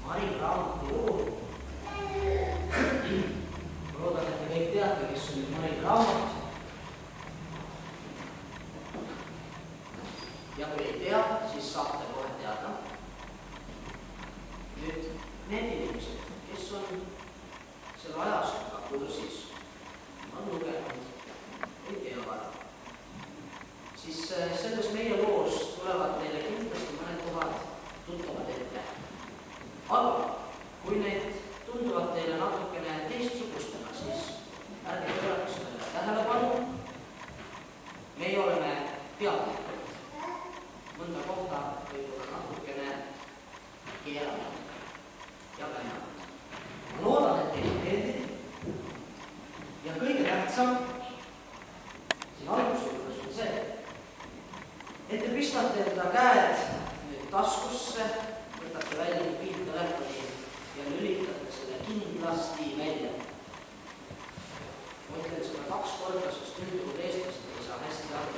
Mari Raamatu juurde. Ma loodan, et te kõik teate, kes oli Mari Raamat. Ja kui ei tea, siis saate kohe teada. Nüüd need inimesed, kes on selle ajastuga kursis, on lugenud, ei tea vara. Siis selles meie loos tulevad neile kindlasti mõned kohad tuttavad ette. Aga kui need tunduvad teile natukene teistsugustena, siis ärge pöörake sellele tähelepanu. Meie oleme teadlikud. Mõnda kohta võib-olla natukene keeranud ja väänanud. Ma loodan, et teile meeldib. Ja kõige tähtsam siin alguse juures on see, et te pistate enda käed nüüd taskusse, võtate välja mobiiltelefoni ja lülitate selle kindlasti välja. Ma ütlen seda 2 korda, sest nüüd eestlased ei saa hästi aru.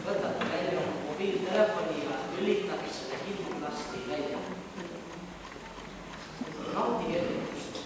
Võtate välja mobiiltelefoni ja lülitate selle kindlasti välja. Nautige ennust.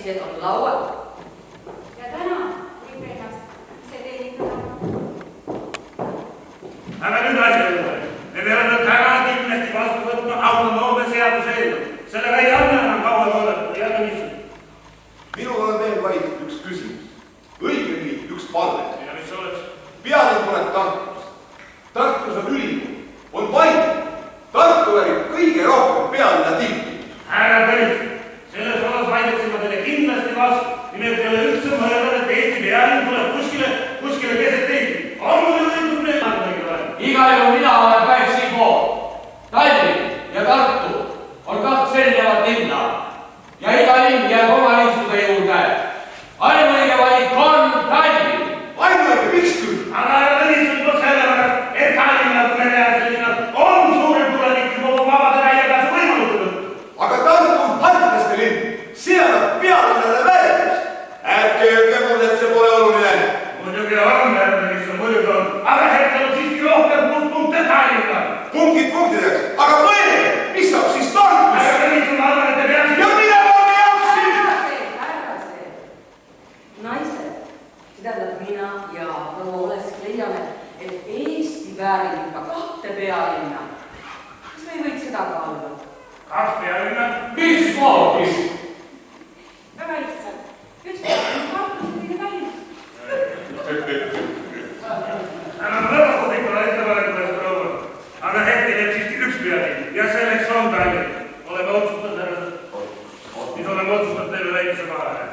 märgistised on laual. Ja täna võib ennast ise teenindada. Aga nüüd asja juurde. Me peame täna kindlasti vastu võtma autonoomia seaduse eelnõu. Sellega ei anna enam kaua oodata. Ja mis? Minul on veel vaid üks küsimus. Õigemini üks palve. Ja mis oleks? Pealinn tuleb Tartus. Tartus on ülikool. On Paide. Tartu väärib kõige rohkem pealinna tilti. Härra Tõnis, selles osas vaideksin ma teile kindlasti vastu. Nimelt ei ole üldse mõelda, et Eesti pealinn tuleb kuskile keset Eesti. On mul õigus meelde? Igal juhul mina olen päev siin pool. Tallinn ja Tartu on kaks erinevat linna ja iga linn jääb oma listude juurde. Ainuõige valik on Tallinn. Ainuõige, miks küll? Aga Tõnis ütleb sellepärast, et Tallinnal kui mereäärselinnal on suurem tulevik juba vabade väljapääsu võimalused. Aga Tartu on hartaste linn. See annab pealinnale väärtust. Ärge öelge mulle, et see pole oluline. Muidugi on, mis on muidugi on. Aga hetkel on siiski rohkem punkte Tallinnal. Punktid punktideks. Aga mõelge, mis saab siis Tartus? Aga Tõnis, ma arvan, et te peaksite... Ja mina peaksin! Ära see. Naised, see tähendab mina ja proua Olesk leiame, et Eesti väärib ikka kahte pealinna. Kas me ei võiks seda kaaluda? Kaks pealinna? Mismoodi? Väga lihtsalt. Üks pealinn Tartus ja teine Tallinnas. Aga väga huvitav ettepanekutest proua. Aga hetkel jääb siiski üks pealinn ja selleks on Tallinn. Oleme otsustanud, härrased. Siis oleme otsustanud teile väikese vahe.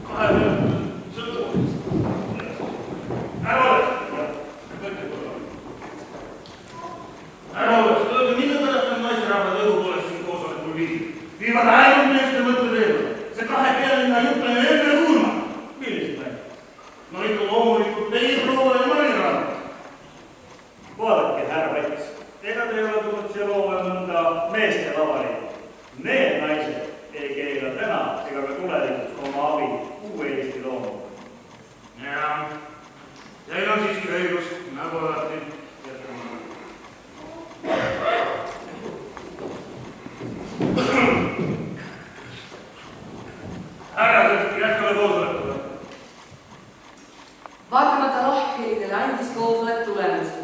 Kahe minutit. Ära ole. Ära ole. Mille pärast on naisterahvad õhupoolest siin koosolekul viivad ainult meeste mõtted eemale. See kahe pealinna jutt on ju enne kuulma. Millised näid? No ikka loomulikult teie proua ja Marirand. Vaadake, härra Päts, ega te ei ole tulnud siia looma mõnda meeste vabariigi. Need naised ei keela täna ega ka tulevikus oma abi uue Eesti loomu. Jaa, teil on siiski õigus, nagu alati. Härrased, jätkame koosolekuga. Vaatamata lahkhelidele andis koosolek tulemusi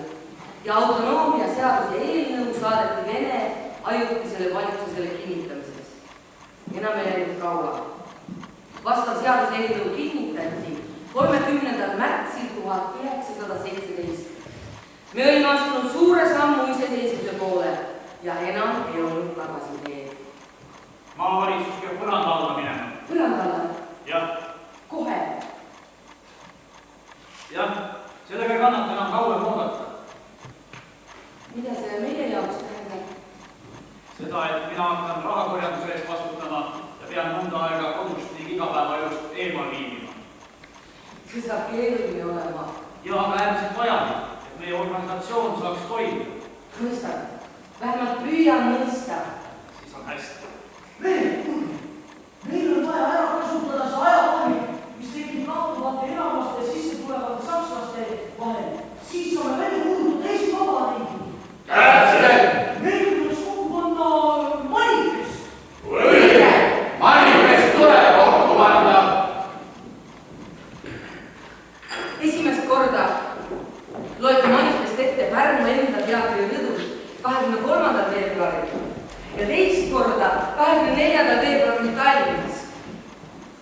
ja autonoomia seaduse eelnõu saadeti Vene ajutisele valitsusele kinnitamiseks. Enam ei läinud kaua. Vastav seaduse eelnõu kinnitati 30. märtsil 1917. Me olime astunud suure sammu iseseisvuse poole ja enam ei olnud tagasiteed. Maavalitsus peab põranda alla minema. Põrandale? Jah. Kohe. Jah, sellega ei kannata enam kauem oodata. Mida see meie jaoks tähendab? Seda, et mina hakkan rahakorjanduse eest vastutama ja pean mõnda aega kodust ning igapäevaelust eemal viibima. See saab keeruline olema. Ja aga äärmiselt vajalik, et meie organisatsioon saaks toimida. Mõistan. Vähemalt püüan mõista. Siis on hästi. Meil on vaja ära kasutada see ajavahemik, mis tekib kahtuvate enamaste sisse tulevate sakslaste vahel. Siis on välja kuulunud Eesti Vabariigi. Meil tuleks kokku panna manifest. Õige! Manifest tuleb kokku panna! Esimest korda loeti manifest ette Pärnu enda teatri rõdul 23. veebruaril ja teist korda 24. veebruaril Tallinnas.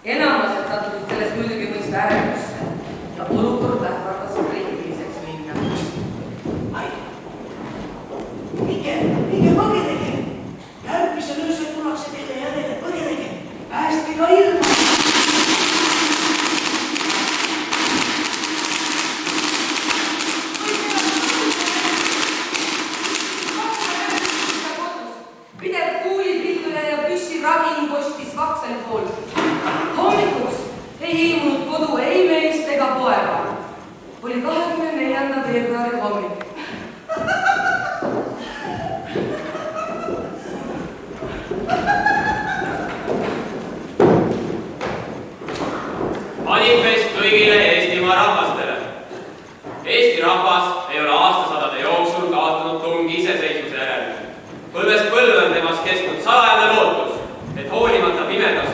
Enamused sattusid sellest muidugi mõista ärevusse ja olukord ähvardas kriitiliseks minna. Minge põgenege! Järgmisel öösel tullakse teile järele, põgenege! Päästke ka ilma! Pidev kuulipilduja ja püssiragin kostis Vaksali poolt. Hommikuks ei ilmunud kodu ei meest ega poega. Oli 24. veebruari hommik. Manifest kõigile Eestimaa rahvastele. Eesti rahvas ei ole aastasadade jooksul kaotanud tungi iseseisvuse järele. Põlvest põlve on temast kestnud salajane lootus, et hoolimata pimedast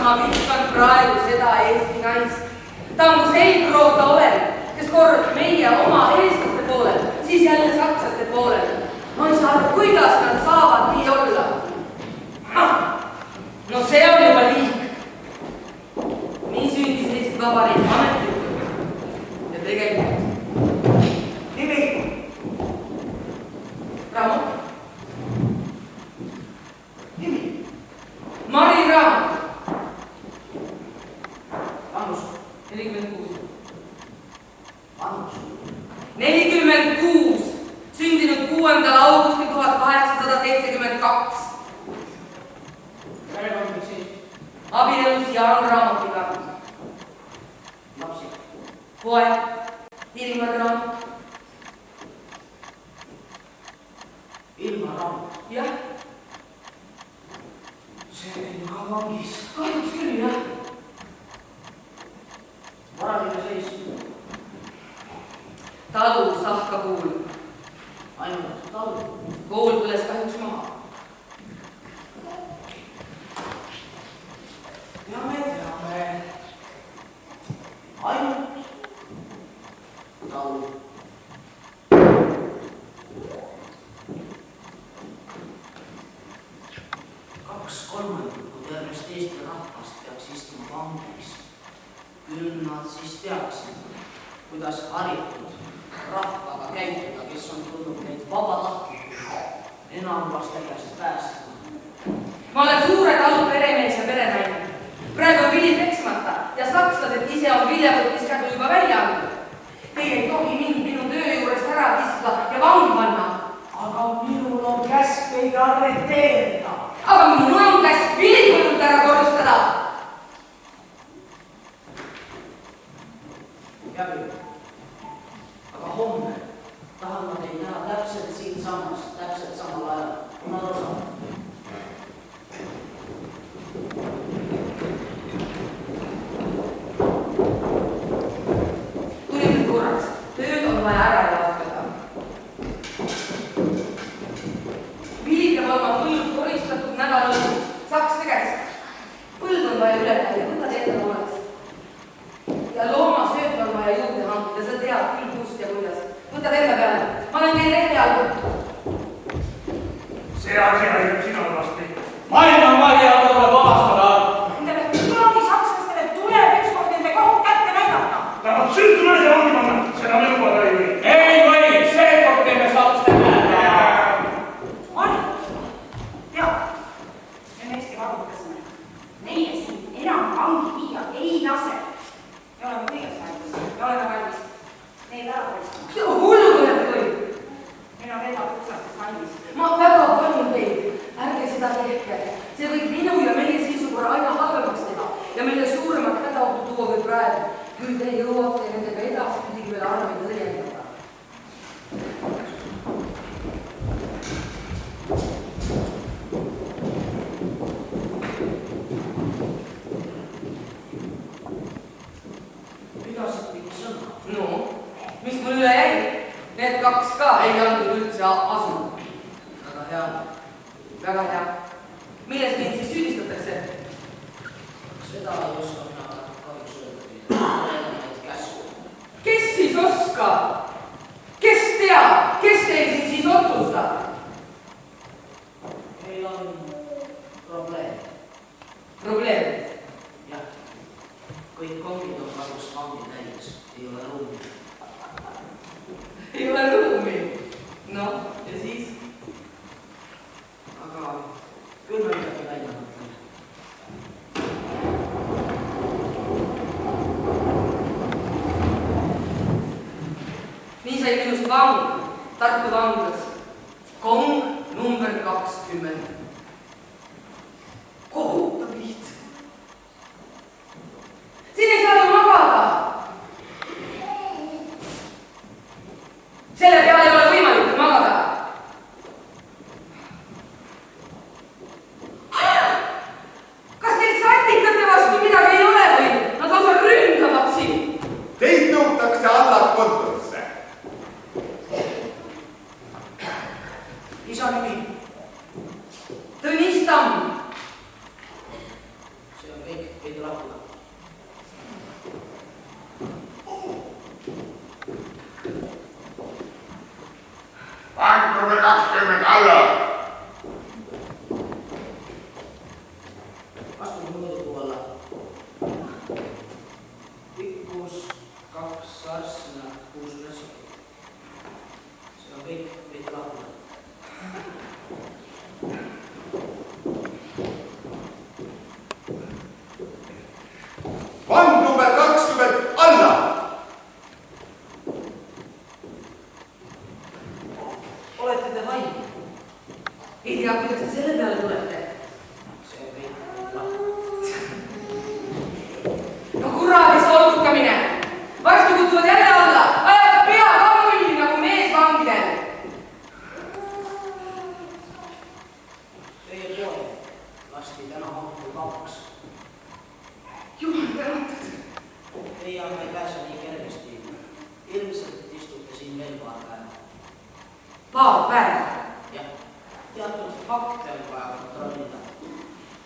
ma vihkan praegu seda Eesti naist. Ta on mu selgroota olend, kes kord meie oma eestlaste poolel, siis jälle sakslaste poolel. Ma ei saa aru, kuidas nad saavad nii olla. No see on juba liik. Nii sündis Eesti Vabariik ametlikult ja tegelikult. Nimi? Raamat. Nimi? Mari Raamat. Vanus? 46. Vanus? 46. Sündinud 6. augustil 1872. Perekond siis? Abielus Jaan Raamatiga. Lapsi? Poeg Ilmar Raamat. Ilmar Raamat? Jah, See on ka vangis. kahjuks küll jah. Varaline seis? Talu Sahkapuul. Ainult talu. Kool põles kahjuks maha. Teame. Ainult talu. Kaks kolmandikku tervest Eesti rahvast peaks istuma vangis. Küll nad siis teaksid, kuidas haritud rahvaga käituda, kes on tulnud neid vabatahtlikult enamlaste käest päästma. Ma olen suure talu peremees ja perenaine. Praegu on vili peksmata ja sakslased ise on viljavõtmiskäsu juba välja andnud. Teie ei tohi mind minu töö juurest ära kiskuda ja vangi panna. Aga minul on käsk teid arreteerida. Aga minul on käsk vilipõllult ära koristada. Hea küll. Aga homme tahan ma teid näha täpselt siinsamas, täpselt samal ajal. Kuna osa. Tulin nüüd korraks. Tööd on vaja ära jaotada. Vili peab olema põllud koristatud nädalalõpuks. Sakste käsk. Põld on vaja üle käia, võtad enda pooleks. Ja loomasööt on vaja juurde hankida, sa tead küll kust ja kuidas. Võtad enda peale. Ma olen teil lehve all. See asi aitab sina vasti. Maailma on vaja tuleb vabastada. Nendele kuradi sakslastele tuleb ükskord nende kohut kätte näidata. Tahab süütu naise vangi panna, seda me lubada ei või. Ei või, seekord teeme sakste näha. Mari, tead, me meesti varutasime. Meie siin enam vangi viia ei lase. Me oleme kõigest valmis. Me oleme valmis neid ära koristama. See on hullu olete või? Meil on relvad uksastes valmis. Ma väga palun teid, ärge seda tehke. See võib minu ja meie seisukorra aina halvemaks teha ja meile suuremat hädaohtu tuua kui praegu. Küll te jõuate nendega edaspidigi veel arveid õiendada. Pidasitegi sõna. No, mis mul üle jäi? Need kaks ka ei andnud üldse asuma. Väga hea. Väga hea. Milles mind siis süüdistatakse? Seda ei oska mina kahjuks öelda teile. Neid käsku. Kes siis oskab? Kes teab? Kes teil siis otsustab? Meil on probleem. Probleem. Jah. Kõik kongid on kahjuks vangi täis. Ei ole ruumi. Ei ole ruumi. Noh, ja siis? Aga küll me midagi välja mõtleme. Nii sai minust vang Tartu vanglas. Kong number 20. Kohutav lihtsalt. Siin ei saa ju magada. Selle peale ei ole võimalik magada. Kas teil satikate vastu midagi ei ole või? Nad lausa ründavad siin. Teid nõutakse alla kontorisse. Isa nimi? Tõnis Tamm. See on kõik. 20 alla. Astun mõõdu alla. Pikkus 2 sarsina 6 nässu. See on kõik lahkunud. Vand number 20 alla. Olete te vaim? Ei tea, kuidas te selle peale tulete. See on kõik lahkunud. No kuradi solgutamine! Varsti kutsuvad jälle alla! Ajavad pea kamulli nagu meesvangidel! Teie poeg lasti täna hommikul vabaks. Jumal tänatud! Teie aga ei pääse nii kergesti. Ilmselt istute siin veel paar päeva. Paar päeva! Jah, teatud fakte on vaja kontrollida.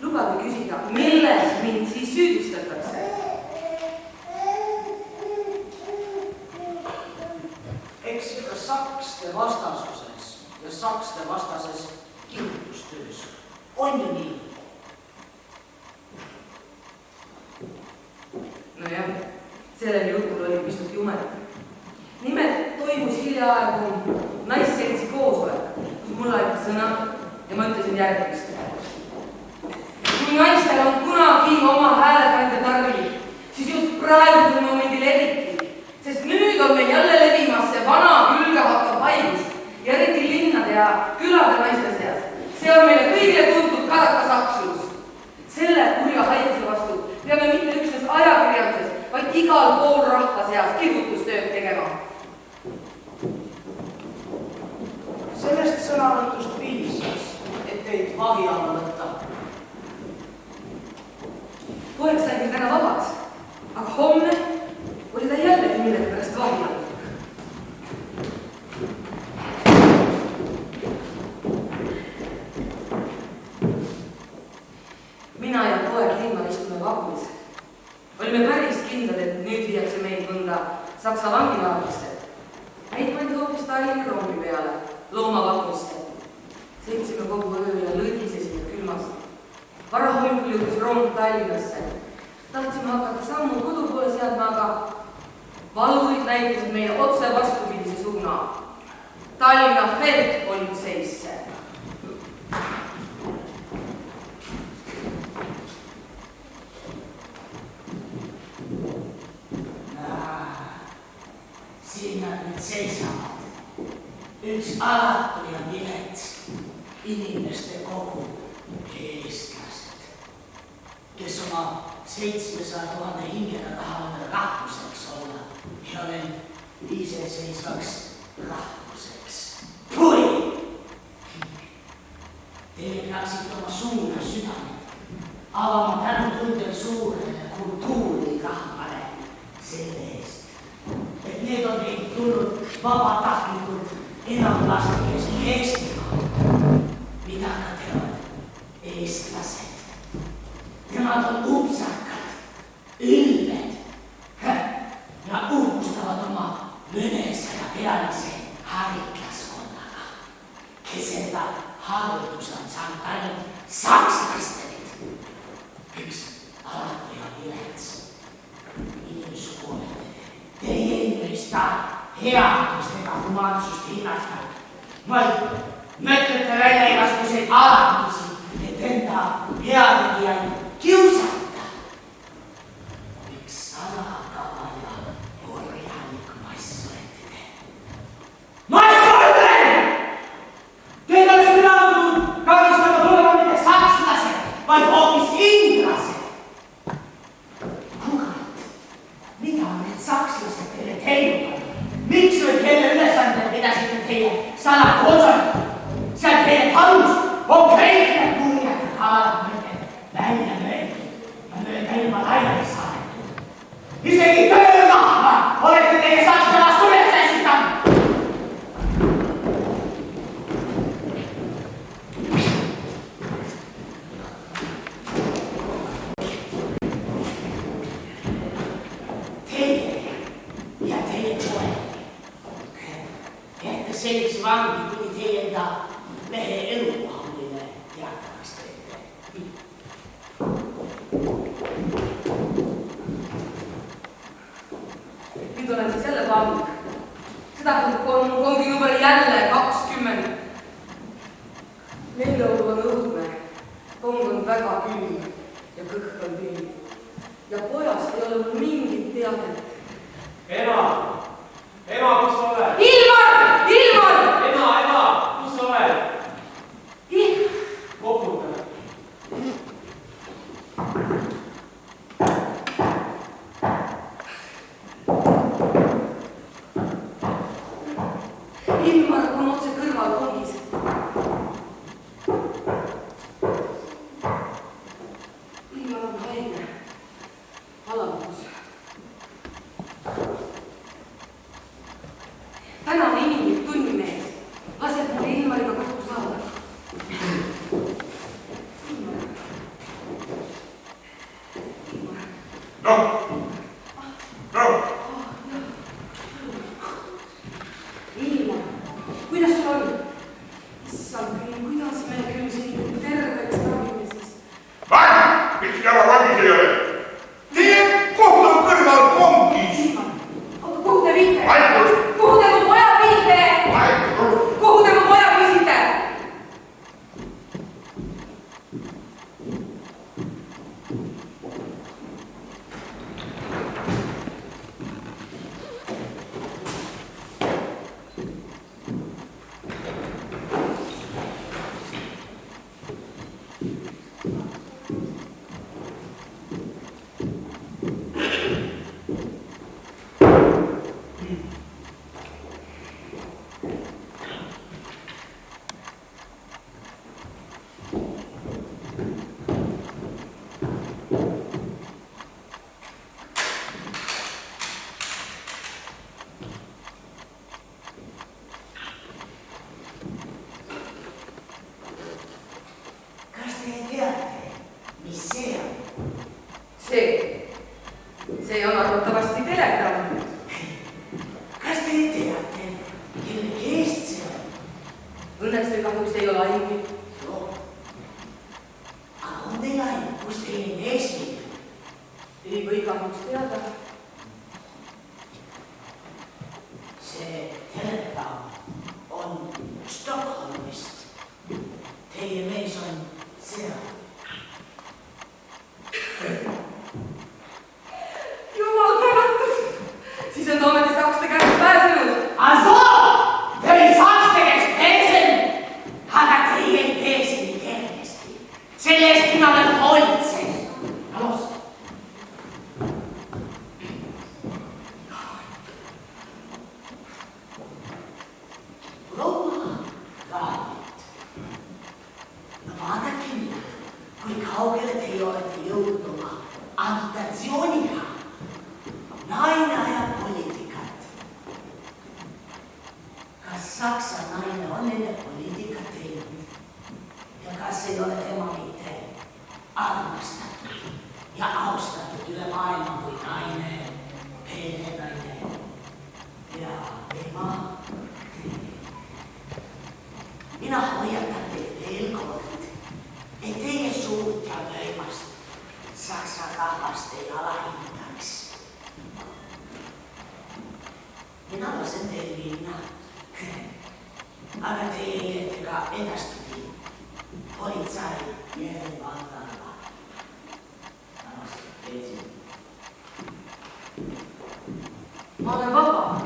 Lubage küsida, milles mind siis süüdistatakse? Eks ikka sakste vastasuses ja sakste vastases kihutustöös. On ju nii? Nojah, sellel juhul oli pisut jumel. Nimelt toimus hiljaaegu naisseltsi koosolek, kus mulle aiti sõna ja ma ütlesin järgmist. Kui naistel on kunagi oma häälekandja tarvilik, siis just praegusel momendil eriti, sest nüüd on meil jälle levimas see vana külgehakkav haigus ja eriti linnade ja külade naiste seas. See on meile kõigile tuntud kadakasakslus. Selle kurja haiguse vastu peame mitte üksnes ajakirjanduses, vaid igal pool rahva seas kihutustööd tegema. Sellest sõnavõtust piisas, et teid vahi alla võtta. Poeg sai küll täna vabaks, aga homne oli ta jällegi millegi pärast vahi all. Mina ja poeg Heimar istume vagunis. Olime päris kindlad, et nüüd viiakse meid mõnda Saksa vangilaagrisse. Meid pandi hoopis Tallinna rongi peale, loomavagunisse. Sõitsime kogu öö ja lõdisesime külmast. Varahommikul jõudis rong Tallinnasse. Tahtsime hakata sammu kodu poole seadma, aga valurid näitasid meie otse vastupidise suuna. Tallinna feldpolitseisse. Siin nad nüüd seisavad. Üks alatu ja vilets inimeste kogu eestlased, kes oma 700 000 hingega tahavad rahvuseks olla ja veel iseseisvaks rahvuseks. Pui! Teie peaksite oma suure südamed avama tänutundel suurele kultuurirahvale selle eest, et need on neid tulnud vabatahtlikult enamlastikest Eestimaal, mida ka teevad eestlased. Nemad on upsakad, ülbed ja uhkustavad oma mõnesaja pealise haritlaskonnaga, kes enda harutus on saanud ainult sakslastelt. Üks alatu ja vilets inimsugu olete. Teie ei mõista headust ega humaansust hinnata, vaid mõtlete välja igasuguseid alamusi, et enda heategijaid kiusata. Üks salakaval ja orjalik mass olete te. Mass olete! Teid oleks pidanud karistama tulema mitte sakslased, vaid hoopis inglased. Kurat, mida on need sakslased teile teinud? Miks või kelle ülesandel pidasite teie salakoosoleku? Seal teie talus on kõik need kurjad halad mõtted välja möödud ja mööda ilma laiali saadetud. Isegi töörahva olete teie saksa vastu üles esitanud. Teie ja teie poeg. Jätte sellise vangi, kuni teie enda väga külm ja kõhk on tühi. Ja pojast ei ole mul mingit teadet. Ema, kus sa oled? Ilmar! Ilmar! Ema, kus sa oled? Koputa. Ilmar on otse kõrval kongis. Ilmar on haige. Alamus. Tänane inimlik tunnimees laseb mulle Ilmariga kokku saada. Ilmar, kuidas sul on? Issand küll, kuidas me küll siin terveks ravime siis? Miks jala vagis ei ole? Teie koht on kõrval kongis. Ilmar, kuhu te viite? Vaikust! Kuhu te mu poja viite? Vaikust! Kuhu te mu poja viisite? See on arvatavasti telegramm. Kas te teate, kelle keest see on? Õnneks teil kahjuks ei ole aimu. Aga on teil aimu, kus teie mees viib? Ei või kahjuks teada. See telegramm on Stockholmist. Teie mees on seal. Jumal tänatud! Siis on ometi sakste käest pääsenud. Aso! Teil sakste käest pääsenud! Aga teie ei pääse nii kergesti. Selle eest mina olen politsei. Alus. Proua Kaarlit. Vaadake nüüd, kui kaugele teie olete jõudnud oma agitatsiooniga. Naine ajab poliitikat. Kas Saksa naine on enne poliitikat teinud? Ja kas ei ole tema mitte armastatud ja austatud üle maailma kui naine, peene naine ja ema? Mina hoiatan teid veel kord, et teie suurt ja löömast Saksa rahvast ei alahindaks. Mina lasen teil minna, aga teie jääte ka edastudi politsei järelevalve alla. Ma olen vaba.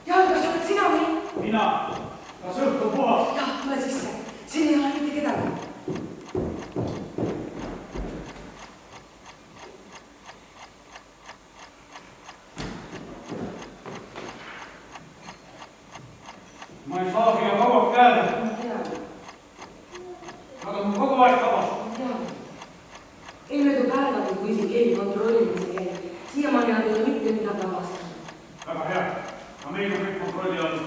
Jaan, kas oled sina või? Mina, kas õhk on puhas? Jah, tule sisse. Siin ei ole mitte kedagi. Ma ei saa siia kauaks jääda. Ma tean. Aga mul kogu aeg tabas. Ma tean. Ei möödu päevagi, kui siin keegi kontrollimise käib. Siiamaani nad ei ole mitte midagi avastanud. Väga hea. Aga meil on kõik kontrolli all.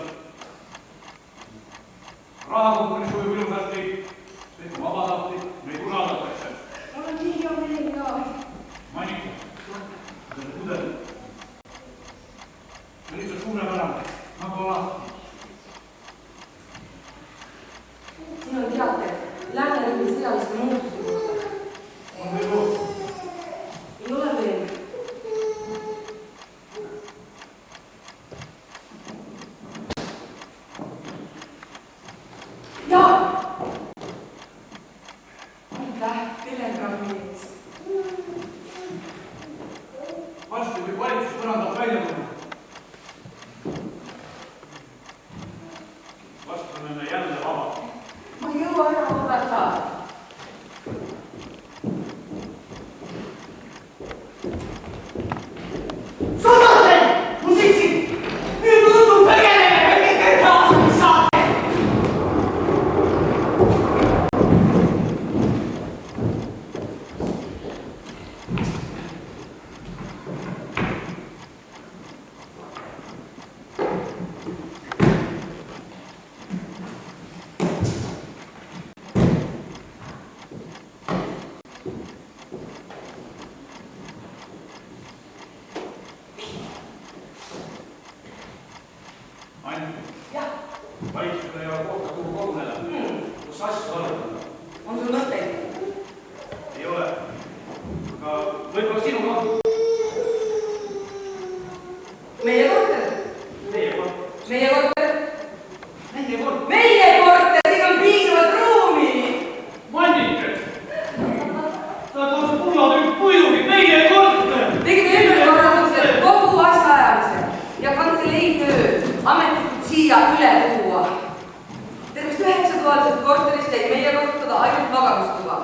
Rahakonkuris kui ilusasti, kõik on vabatahtlik, meid usaldatakse. Mul on nii hea meel ka. Manika, selle pudel. See on lihtsalt suurepärane, nagu alati. Vastame me jälle vaba. Ma ei jõua ära vabata. Sõnatel! Mu sitsid! Nüüd õudub põgeneme! Kõik kaasa, mis saate! Valitsusele ei ole kohta, kuhu koguneda. Kus asju arutada? On sul mõtteid? Ei ole. Aga võib-olla sinuga? Meie korter. Meie korter. Meie korter. Meie korter. Meie korter, siin on piisavalt ruumi. Mannike. Sa tood pullotükk muidugi, meie korter. Tegime ümberkorraldused kogu asja ajamisel ja kantselei töö ametlikult siia üle tuua. Tervist 9-toalisest korterist jäi meie kasutada ainult magamistuba,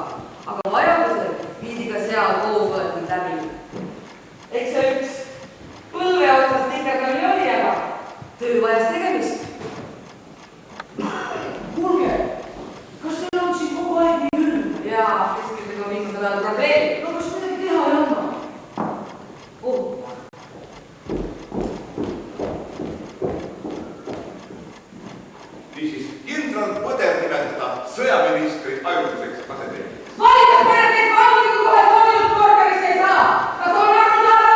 aga vajadusel viidi ka seal koosolekuid läbi. Eks see üks põlve otsast nikerdamine oli, aga töö vajas tegemist. Kuulge, kas teil on siin kogu aeg nii külm? Jaa, keskelt on viimasel ajal probleemi. No kas midagi teha ei anna? Niisiis, kindral Põder nimetada sõjaministri ajutiseks asetäitjaks. Valitsuspered neid vangiga kohe soojuskorterisse ei saa. Kas on aru saada?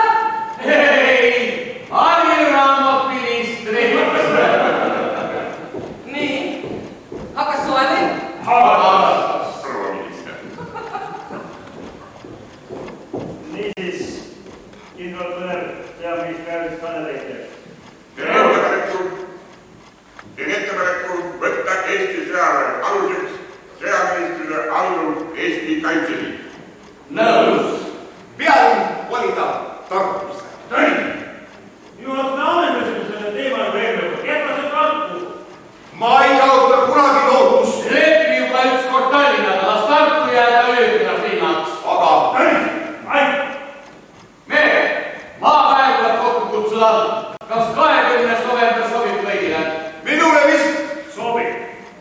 Hei, ariraamat ministri. Nii, hakkas soe või? proua minister. Niisiis, kindral Põder, peaministri ajutiseks asetäitjaks. Teen ettepaneku võtta Eesti sõjaväe aluseks sõjaministrile alluv Eesti Kaitseliit. Nõus. Pealinn valida Tartusse. Minu arust me ammendasime selle teema juba eelmine. Jäta see Tartu. Ma ei kaota kunagi lootust. Leppi juba ükskord Tallinnaga, las Tartu jääda ööbinas linnaks. Aga Mehed, maapäev tuleb kokku kutsuda. Kas 20. november sobib kõigile? minule vist Sobib.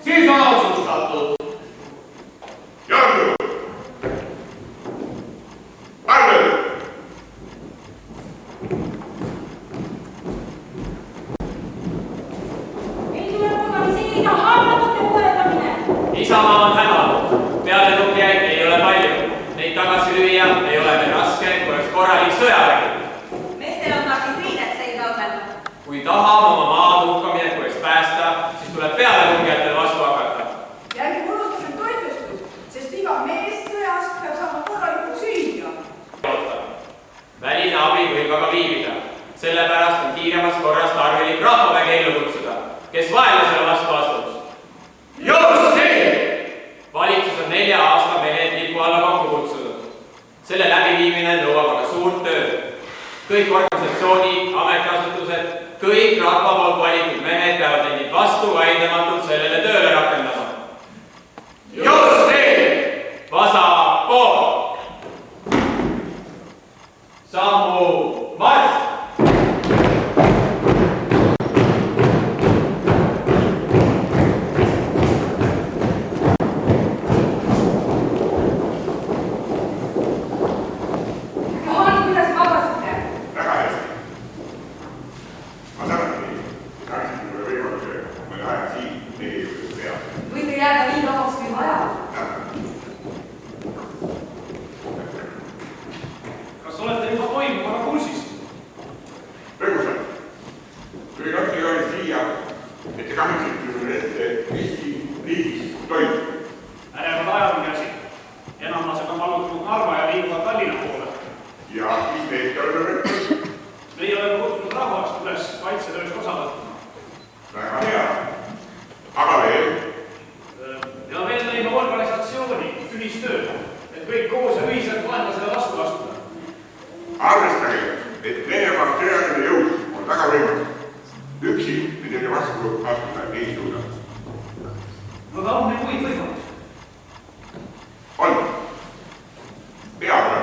Siis on otsustatud. Jannu! Arvel! Meil tuleb organiseerida haavatute uuendamine. Isamaa on hämanud. Pealetungijaid ei ole palju. Neid tagasi lüüa ei ole veel raske, kui oleks korralik sõjavägi. Meestel on tarvis riidet selga õmmelda. Kui tahab oma maad hukkaminekust päästa, siis tuleb pealetungijatel vastu hakata. Järgi unustusel toitlustus, sest iga mees sõjas peab saama korralikku süüa. Väline abi võib aga viibida. Sellepärast on kiiremas korras tarvilik rahvavägi ellu kutsuda, kes vaenlasele vastu astuks. Just nii! Valitsus on 4 aasta mehed lipu alla kokku kutsunud. Selle läbiviimine nõuab aga suurt tööd. Kõik organisatsioonid, ametiasutused, kõik rahva poolt valitud mehed peavad endid vastu vaidlematult sellele tööle rakendama. Just nii! Vasapool! Sammu marss! Johan, kuidas magasite? Väga hästi. Ma tänangi, andsite mulle võimaluse mõne aja siin meie juures peale. Võite jääda nii kauaks kui vaja. Kas olete juba toimuvaga kursis? Põgusalt. Kui katsuge oli siia, et te kannaksite mulle ette Eesti riigis toimub. Ärevad ajad käsi. Enamused on valutanud Narva ja liiguvad Tallinna poole. Ja mis meid ka oleme võtnud? Meie oleme kutsunud rahvast üles kaitsetööst osa võtma. Väga hea. Aga veel? Ja veel lõime organisatsiooni, ühistöö, et kõik koos ja ühiselt vaenlasele vastu astuda. Arvestage, et Venemaa sõjaline jõud on väga võimas. neile vastu astuda ei suuda. Aga on meil muid võimalus? On. Peale.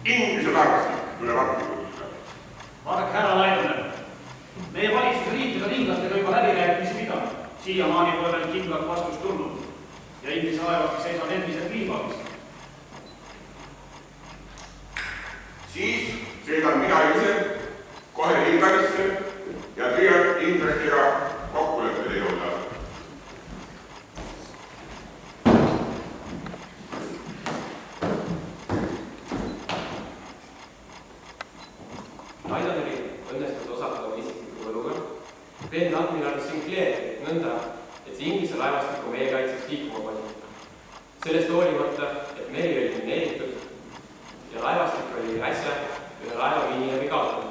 Inglise laevastik tuleb appi kutsuda. Vaadake, härra Laidonen. Meie valitsuse liitid on inglastega juba läbirääkimisi pidanud. Siiamaani pole veel kindlat vastust tulnud. Ja Inglise laevastik seisab endiselt liivabis. Siis sõidan mina ise kohe Ilgarisse ja püüan inglastega kokkuleppele jõuda. Laidoneril õnnestus osatada oma isikliku võluga, veenda admiral Sinclair nõnda, et see Inglise laevastiku meie kaitseks liikuma pani. Sellest hoolimata, et meri oli mineeritud ja laevastik oli äsja üle laevaviini läbi kaotanud.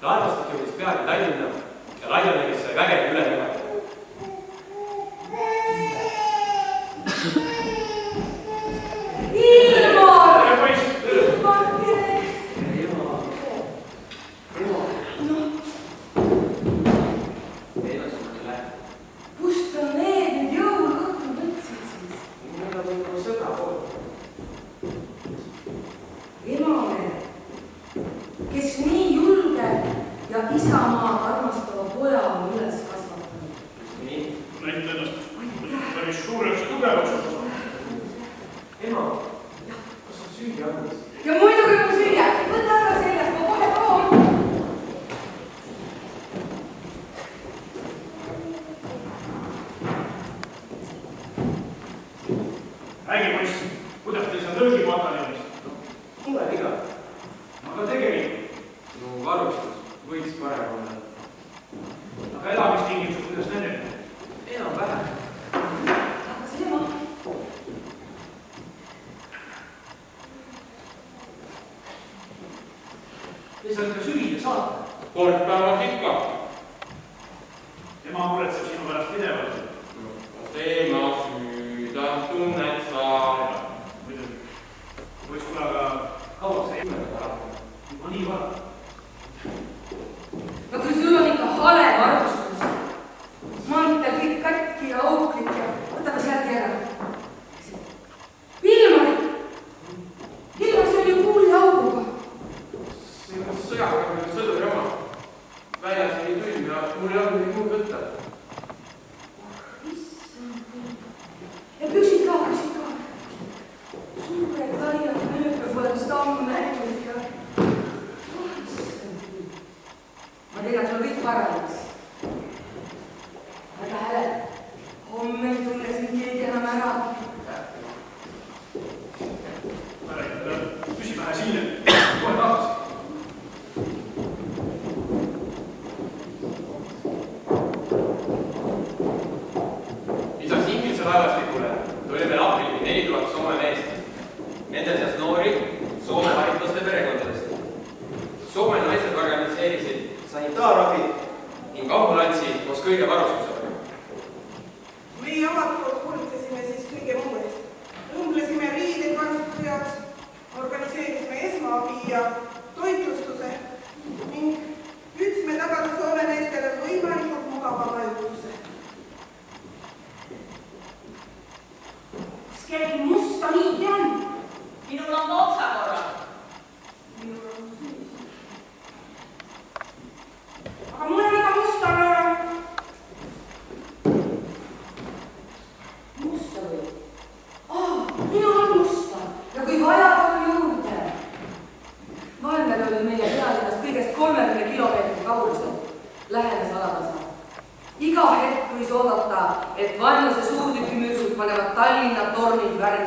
Laevastik jõudis peagi Tallinna ja Laidonerist sai vägev üle näha.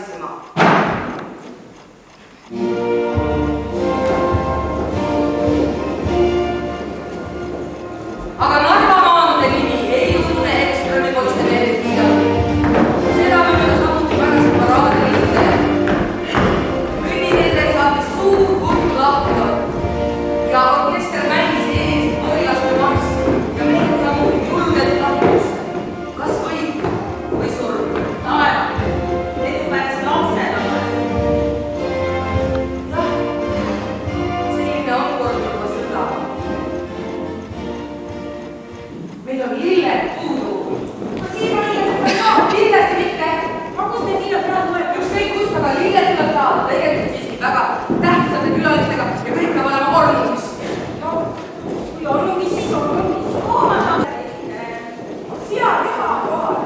Lapsed on.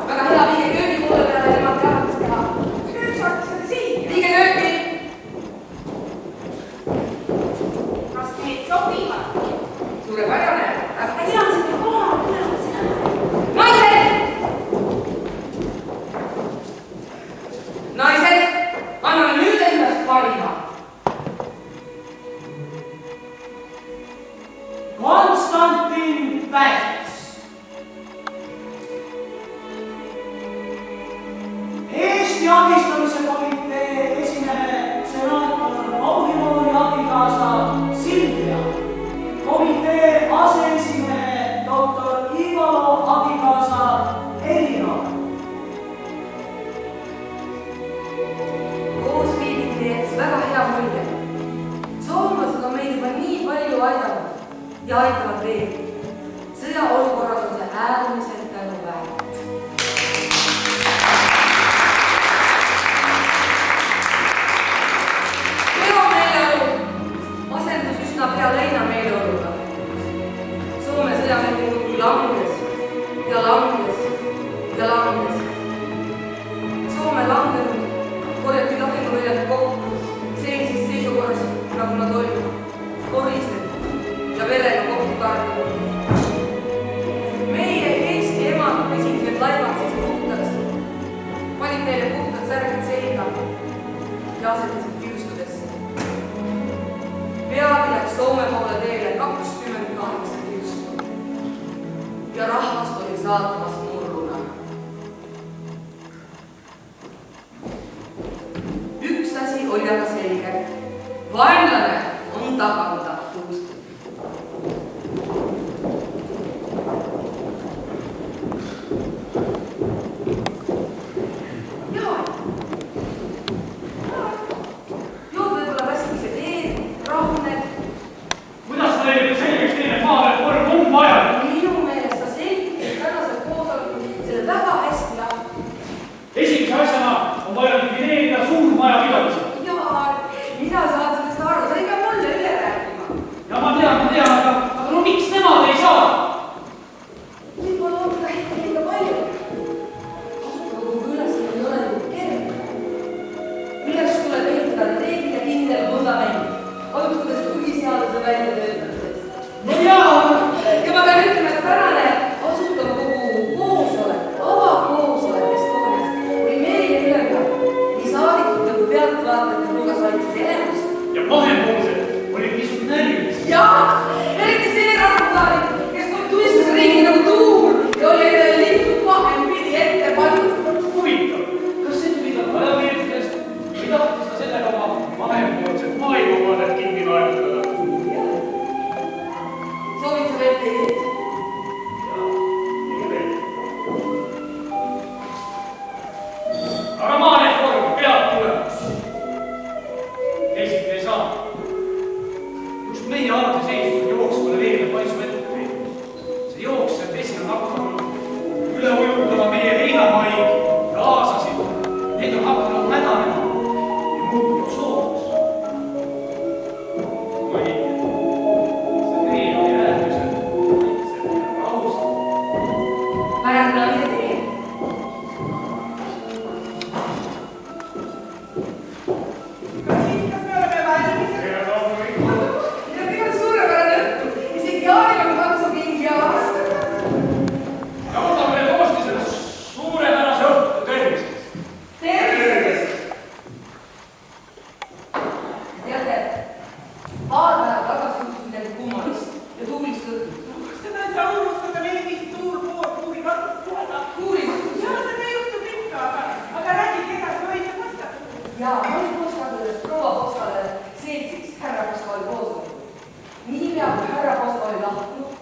Väga hea, viige köögi poole peale ja nemad teavad, mis teha. Viige köögi! Kas need sobivad? Suurepärane! Tean seda kohale tulevad sina. Naised! Naised, anname nüüd endast parima. Konstantin Päts. Eesti abistamise komitee esimehe senaator Auhimooni abikaasa Silvia. Komitee aseesimehe doktor Ivo abikaasa Elina. Koos viibib teeks väga hea mulje. Soomlased on meid juba nii palju aidanud ja aitavad veel. Sõjaolukorras on see äärmiselt tänuväärt. Peomeeleolu asendus üsna pea leinameeleoluga. Soome sõjamehi muudkui langes ja langes ja langes. Soome langenud korjati lahinguväljalt kokku seisis seisukorras, nagu nad olid, korised ja verega kokku kartanud. Meie Eesti emad pesid need laibad siis puhtaks, panid neile puhtad särgid selga ja asetasid kirstudesse. Peagi läks Soome poole teele 28 kirstu ja rahvast oli saatmas murruna. Üks asi oli aga selge. Vaenlane on tagandatud. Jood võib-olla väsimise teed, rahuned. Kuidas sa neile selgeks teine maareform on vaja? Minu meelest sa selgitas tänasel koosolekul selle väga hästi lahti. Esimese asjana on vaja likvideerida suurmajapidamisi. Jaa, mida saad sellest aru? Sa ei pea mulle üle rääkima. Ja ma tean, aga no miks nemad ei saa? Võib-olla on seda hetke liiga palju. Asutuskogu ülesanne ei ole ju kerge. Milleks tuleb ehitada reeglile kindel vundament, alustades põhiseaduse väljatöötamisest. No jaa! Ja ma pean ütlema, et tänane Asutuskogu koosolek, avakoosolek Estonias oli meile ülekogu. Nii saadikute kui pealtvaatajate hulgas valitses elevus. Ja vahepoolsed olid pisut närvilised. Jaa, eriti see rahvusvahel, kes tulistas riigi nagu tuur ja oli lihtsalt vahempidi ette pandud. Huvitav, kas see tuli tal ajameelsusest või tahtis ta sellega oma vahepoolsed maailmavaadet kinni laenutada? Soovid sa veel teed? Ei veel. Aga maareform peab tulemas. Teisiti ei saa. Just meie alatiseisus jooksvale veele paisu ette. See jooksev vesi on hakanud üle ujutama meie heinamaid ja aasasid. Need on hakanud mädanema ja muutunud soojaks. Mõni, see vee oli äärmiselt maitsev ja rahustav. Pärandamine tee. Kas me oleme valmis? Ja kõige suurepärane õhtu. Isegi Jaanil on katsu mingi aasta. Ja võtame veel koosti selle suurepärase õhtu terviseks. Terviseks! Teate, paar päeva tagasi juhtus midagi kummalist ja tuulist õhtu. Seda ei saa unustada, meil vist suur pool kuuri katust teada. Kuuri! Jaa, seda juhtub ikka, aga räägige edasi, hoidke vastata. Ja ma olin Poskadades proua Poskale seltsiks härra Poskali koosolekul. Niipea kui härra Poska oli lahkunud,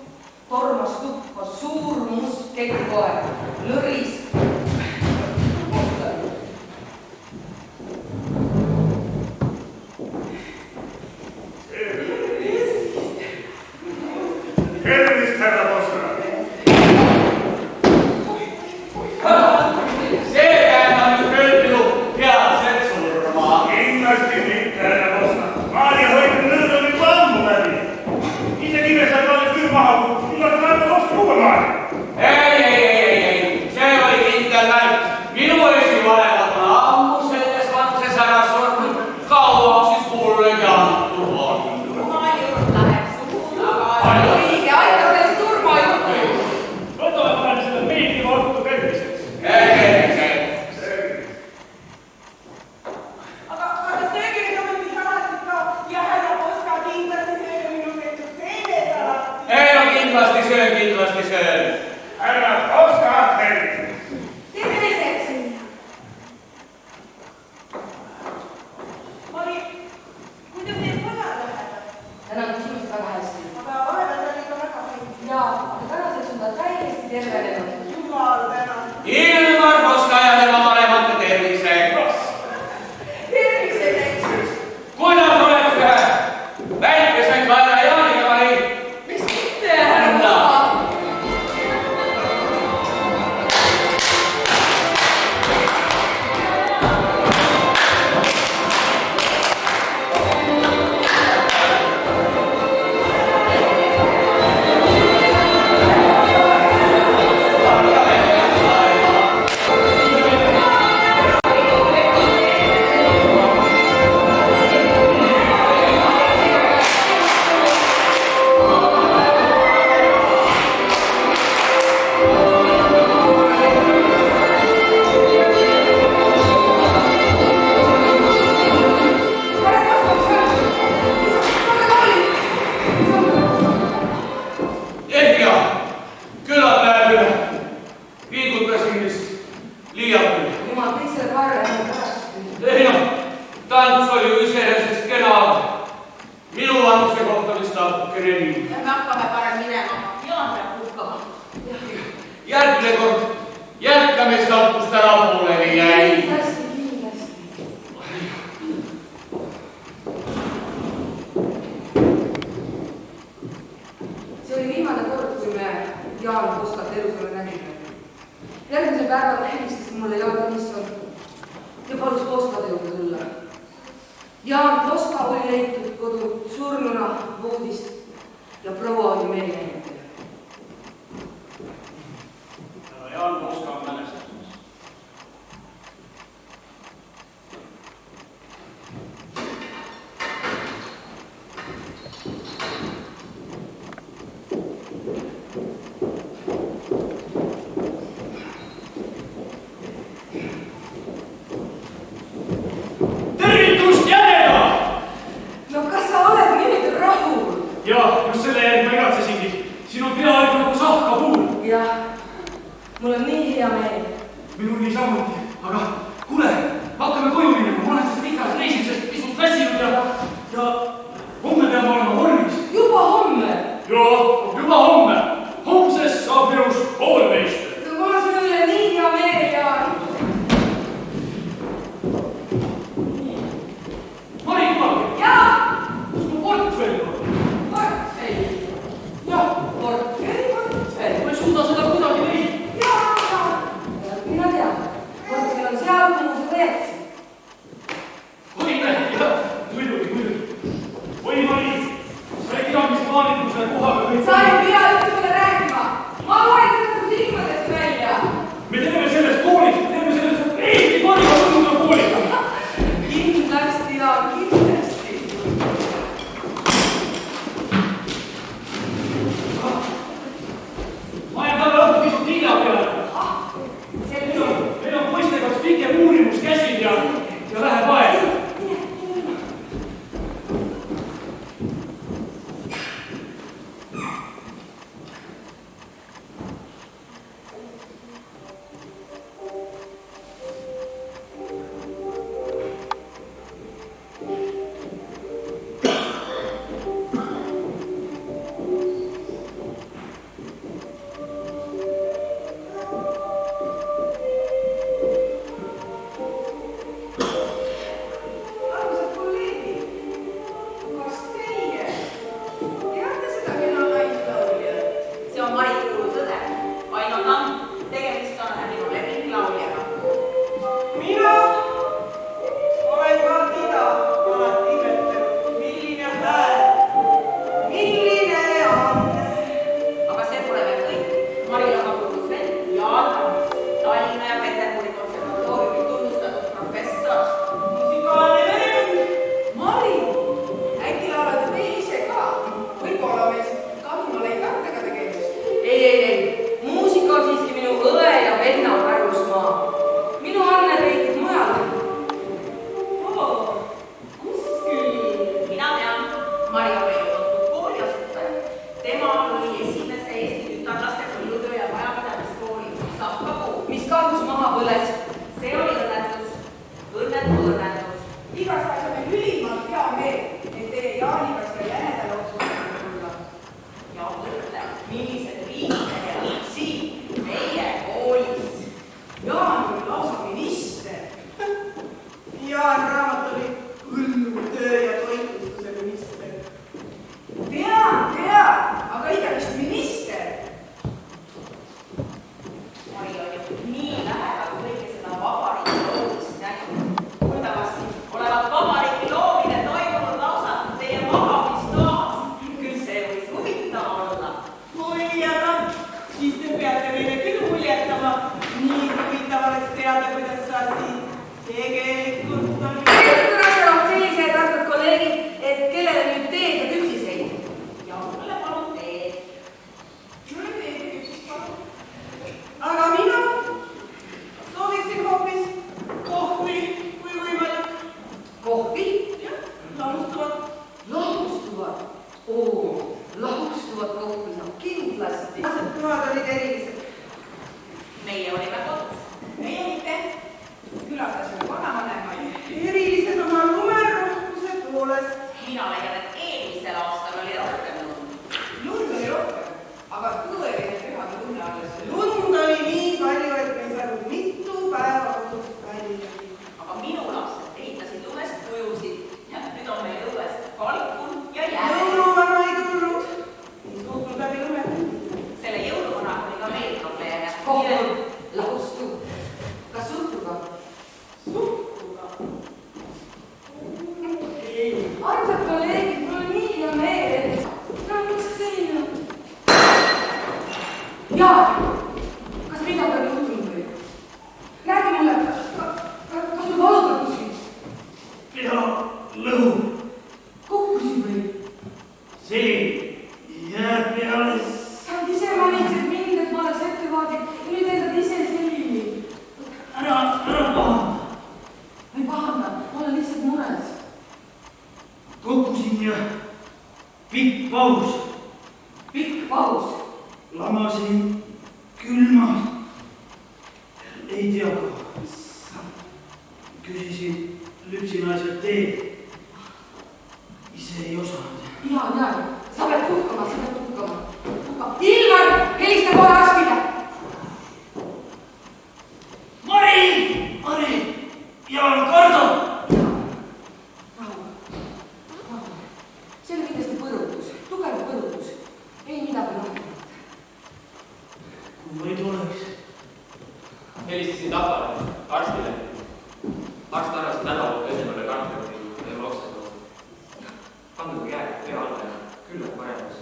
tormas tuppa suur must ketikoer, lõris. Tervist, härra Poska! See käib nüüd küll minu peatselt surma. Kindlasti mitte, härra Poska. Maali hoidnud nõrg on juba ammu läbi. Ise nimesed olles küll maha kukkunud. kindlasti söön. Härra Oskar, tervist! terviseks! Mari, kuidas teil pojad lähevad? tänan küsimust väga hästi. Aga vahepeal oli ikka väga hästi. jaa, aga tänaseks on ta täiesti tervenenud. Jumal tänan. Ilmar Koska ja tema vanemate terviseks. Terviseks! Kuidas oleks ühe väikese kaela Jaaniga, Mari? Miks mitte, härra Koska? Mina tean, kord meil on seal, kuhu see veel tegelikult on sellised targad kolleegid, et kellele nüüd teed ja küpsiseid? ja mulle palun teed. mulle teed ja küpsist palun. aga mina sooviksin hoopis kohvi, kui võimalik. Kohvi? jah, lahustuvat. Lahustuvat? Oo, lahustuvat kohvi saab kindlasti. toad olid erilised. meie olime kodus. meie mitte. Külastasime vanavanemaid. Erilised oma lumerohkuse poolest. mina leian, et eelmisel aastal oli rohkem lund. Lund oli rohkem, aga tõeline pühade tunne alles. Lund oli nii palju, et me ei saanud mitu päeva kodust välja. aga minu lapsed ehitasid lumest kujusid ja nüüd on meil õues kalkun ja jääd. Jõuluvana ei tulnud. Ei suutnud läbi lume. selle jõuluvanaga oli ka meil probleeme. Kohvi lahustu. Kas suhtuga? Suhtuga. Armsad kolleegid, mul on nii hea meel. No miks sa selline? Jaa, kas midagi on juhtunud või? Räägi mulle, kas sul valutab kuskil? Pea lõhub. Kukkusid või? See jääb peale. Sa oled ise manitsed mind, et ma oleks ettevaatlik ja nüüd endad ise selline. Ära pahanda. Ma ei pahanda, ma olen lihtsalt mures. Kukkusin ja pikk paus. Pikk paus. Lamasin külmalt. Ei tea ka. Küsisin lüpsinaiselt teed. Ise ei osanud. Jaa, sa pead puhkama. Ilmar, helista kohe arstile. Mari! Jaan kardab! Rahu. See oli kindlasti põrutus, tugev põrutus. Ei midagi rohkemat. Kui vaid oleks. helistasin Tapale, arstile. arst arvas, et nädal enne oli kartuli loksaga. Pannud jääb pea alla ja küllalt paremas.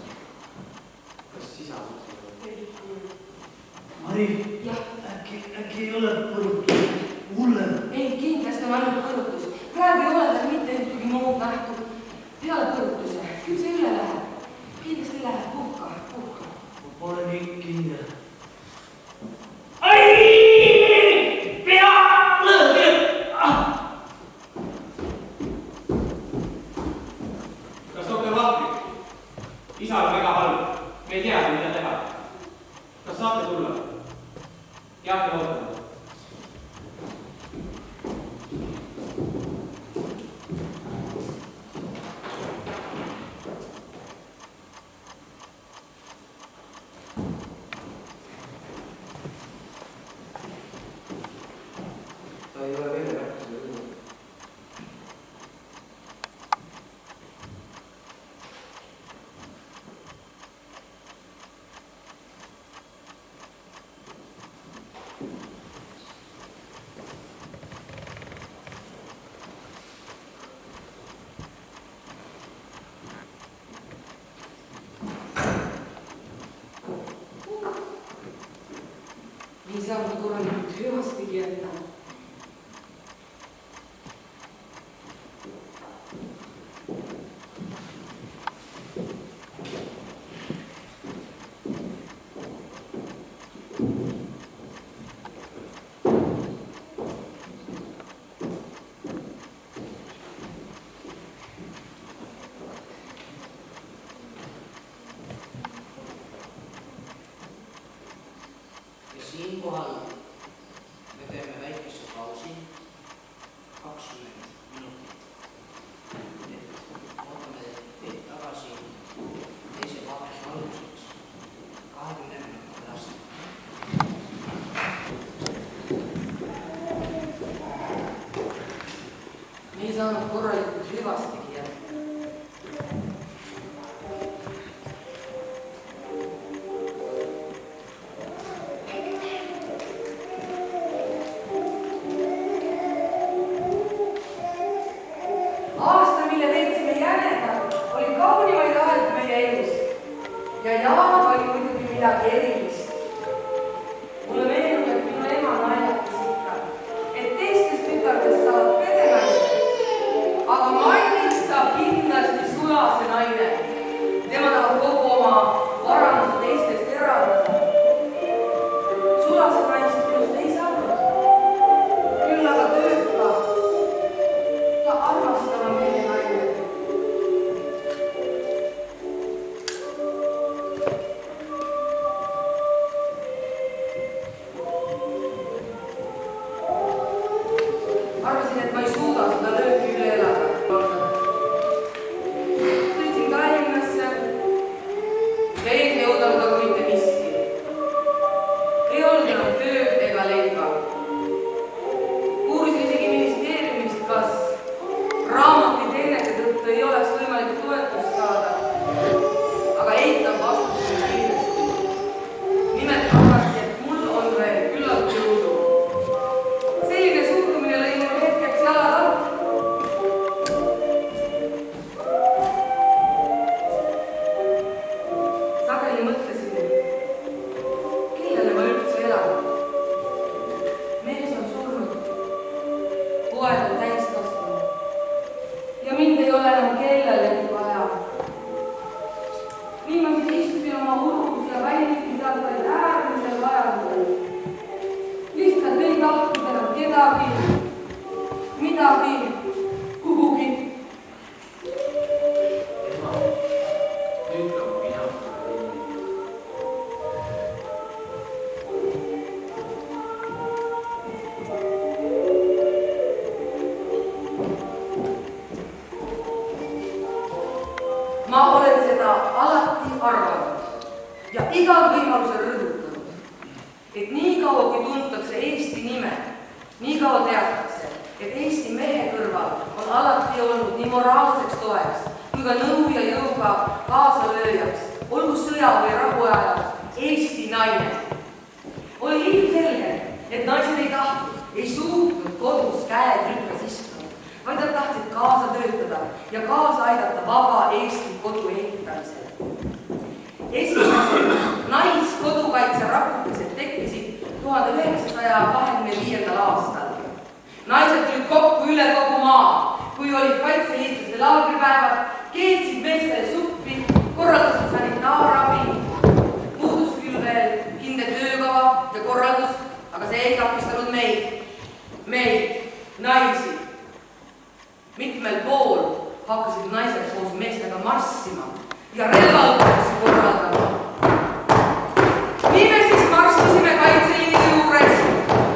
Kas isa? Mari, äkki ei ole põrutus hullem? Ei, kindlasti on ainult põrutus. Praegu ei ole tal mitte ühtegi muud nähtu. Peale põrutuse, küll see üle läheb. Kindlasti läheb, puhka. Ma pole nii kindel. Pea lõhkeb! Kas doktor Vahvik? Isal on väga halb. Me ei tea, mida teha. Kas saate tulla? Jah, me ootame. Ta ei ole veel rääkinud. Ei saanud korralikult hüvastigi jätta. Ja siinkohal me teeme väikese pausi, 20 minutit. Ootame teid tagasi teise vaatuse alguseks, 20 minuti pärast. Me ei saanud korralikult hüvastigi jätta. Aasta, mille veetsime jänedal, oli kaunimaid aegu meie elus. Ja Jaan oli muidugi midagi erilist. Mulle meenub, et minu ema naljatas ikka, et teistest tütardest arvati, et mul on veel küllalt jõudu. Selline suhtumine lõi mul hetkeks jalad alt. Sageli mõtlesin, kellele ma üldse elan. Mees on surnud, poeg on täiskasvanud ja mind ei ole enam kellelegi vaja. Nii ma siis istusin oma urus ja välisin sealt vaid äärmisel vajadusel. Lihtsalt ei tahtnud enam kedagi, midagi, kuhugi. Ema, nüüd on mina Ma olen seda alati arvanud ja igal võimalusel rõhutanud, et nii kaua kui tuntakse Eesti nime, nii kaua teatakse, et Eesti mehe kõrval on alati olnud nii moraalseks toeks kui ka nõu ja jõuga kaasalööjaks, olgu sõja või rahu ajal, Eesti naine. Oli ilmselge, et naised ei tahtnud, ei suutnud kodus käed rüppes istuda, vaid nad tahtsid kaasa töötada ja kaasa aidata vaba Eesti kodu ehitamisel. Esimesed naiskodukaitse raputised tekkisid 1925. aastal. Naised tulid kokku üle kogu maa, kui olid kaitseliitlaste laagripäevad, keetsid meestele suppi, korraldasid sanitaarabi, puudus küll veel kindel töökava ja korraldus, aga see ei takistanud meid, naisi. Mitmel pool hakkasid naised koos meestega marssima ja relvaõppusi korraldama. Nii me siis marssisime Kaitseliidu juures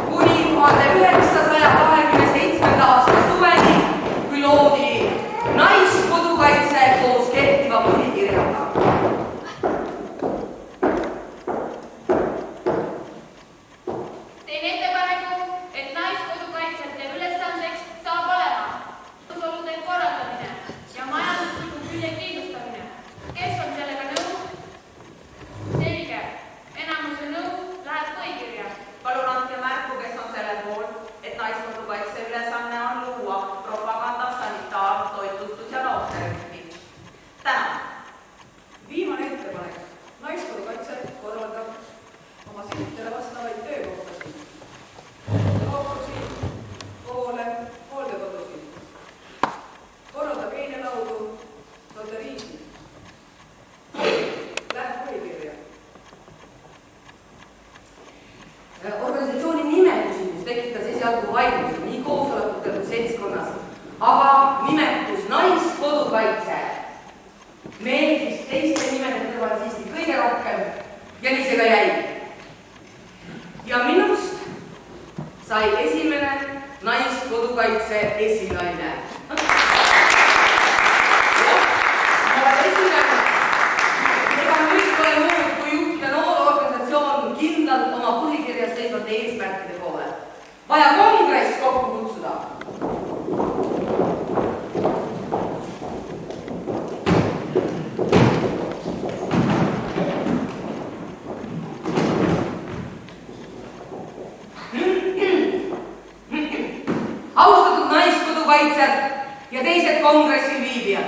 kuni 1927. aasta suveni, kui loodi naiskodukaitse koos kehtiva põhikirjaga. Teen ettepaneku, et naiskodukaitsjate ülesandeks saab olema olude korraldamine ja majandusliku külje kindlustamine. Kes on sellega nõus? Selge. Enamuse nõus läheb põhikirja. Palun andke märku, kes on selle poolt, et naiskodukaitse ülesanne on luua propaganda, sanitaar, toitlustus ja noorterühmi. Tänan. Viimane ettepanek. Naiskodukaitse korraldab oma sihtidele vastavaid töökohtasid. Kooprusid, koole, hooldekodusid. Korraldab einelaudu, loteriisid. Läheb põhikirja. Organisatsiooni nime küsimus tekitas esialgu vaidlusi nii koosolekutel kui seltskonnas, aga nimetus naiskodukaitse meeldis teiste nimede kõrval siiski kõige rohkem ja nii see ka jäi. Ja minust sai esimene naiskodukaitse esinaine. Ega nüüd pole muud kui juhtida noor organisatsioon kindlalt oma põhikirjas seisvate eesmärkide poole. Vaja kongress kokku kutsuda. Austatud naiskodukaitsjad ja teised kongressil viibijad.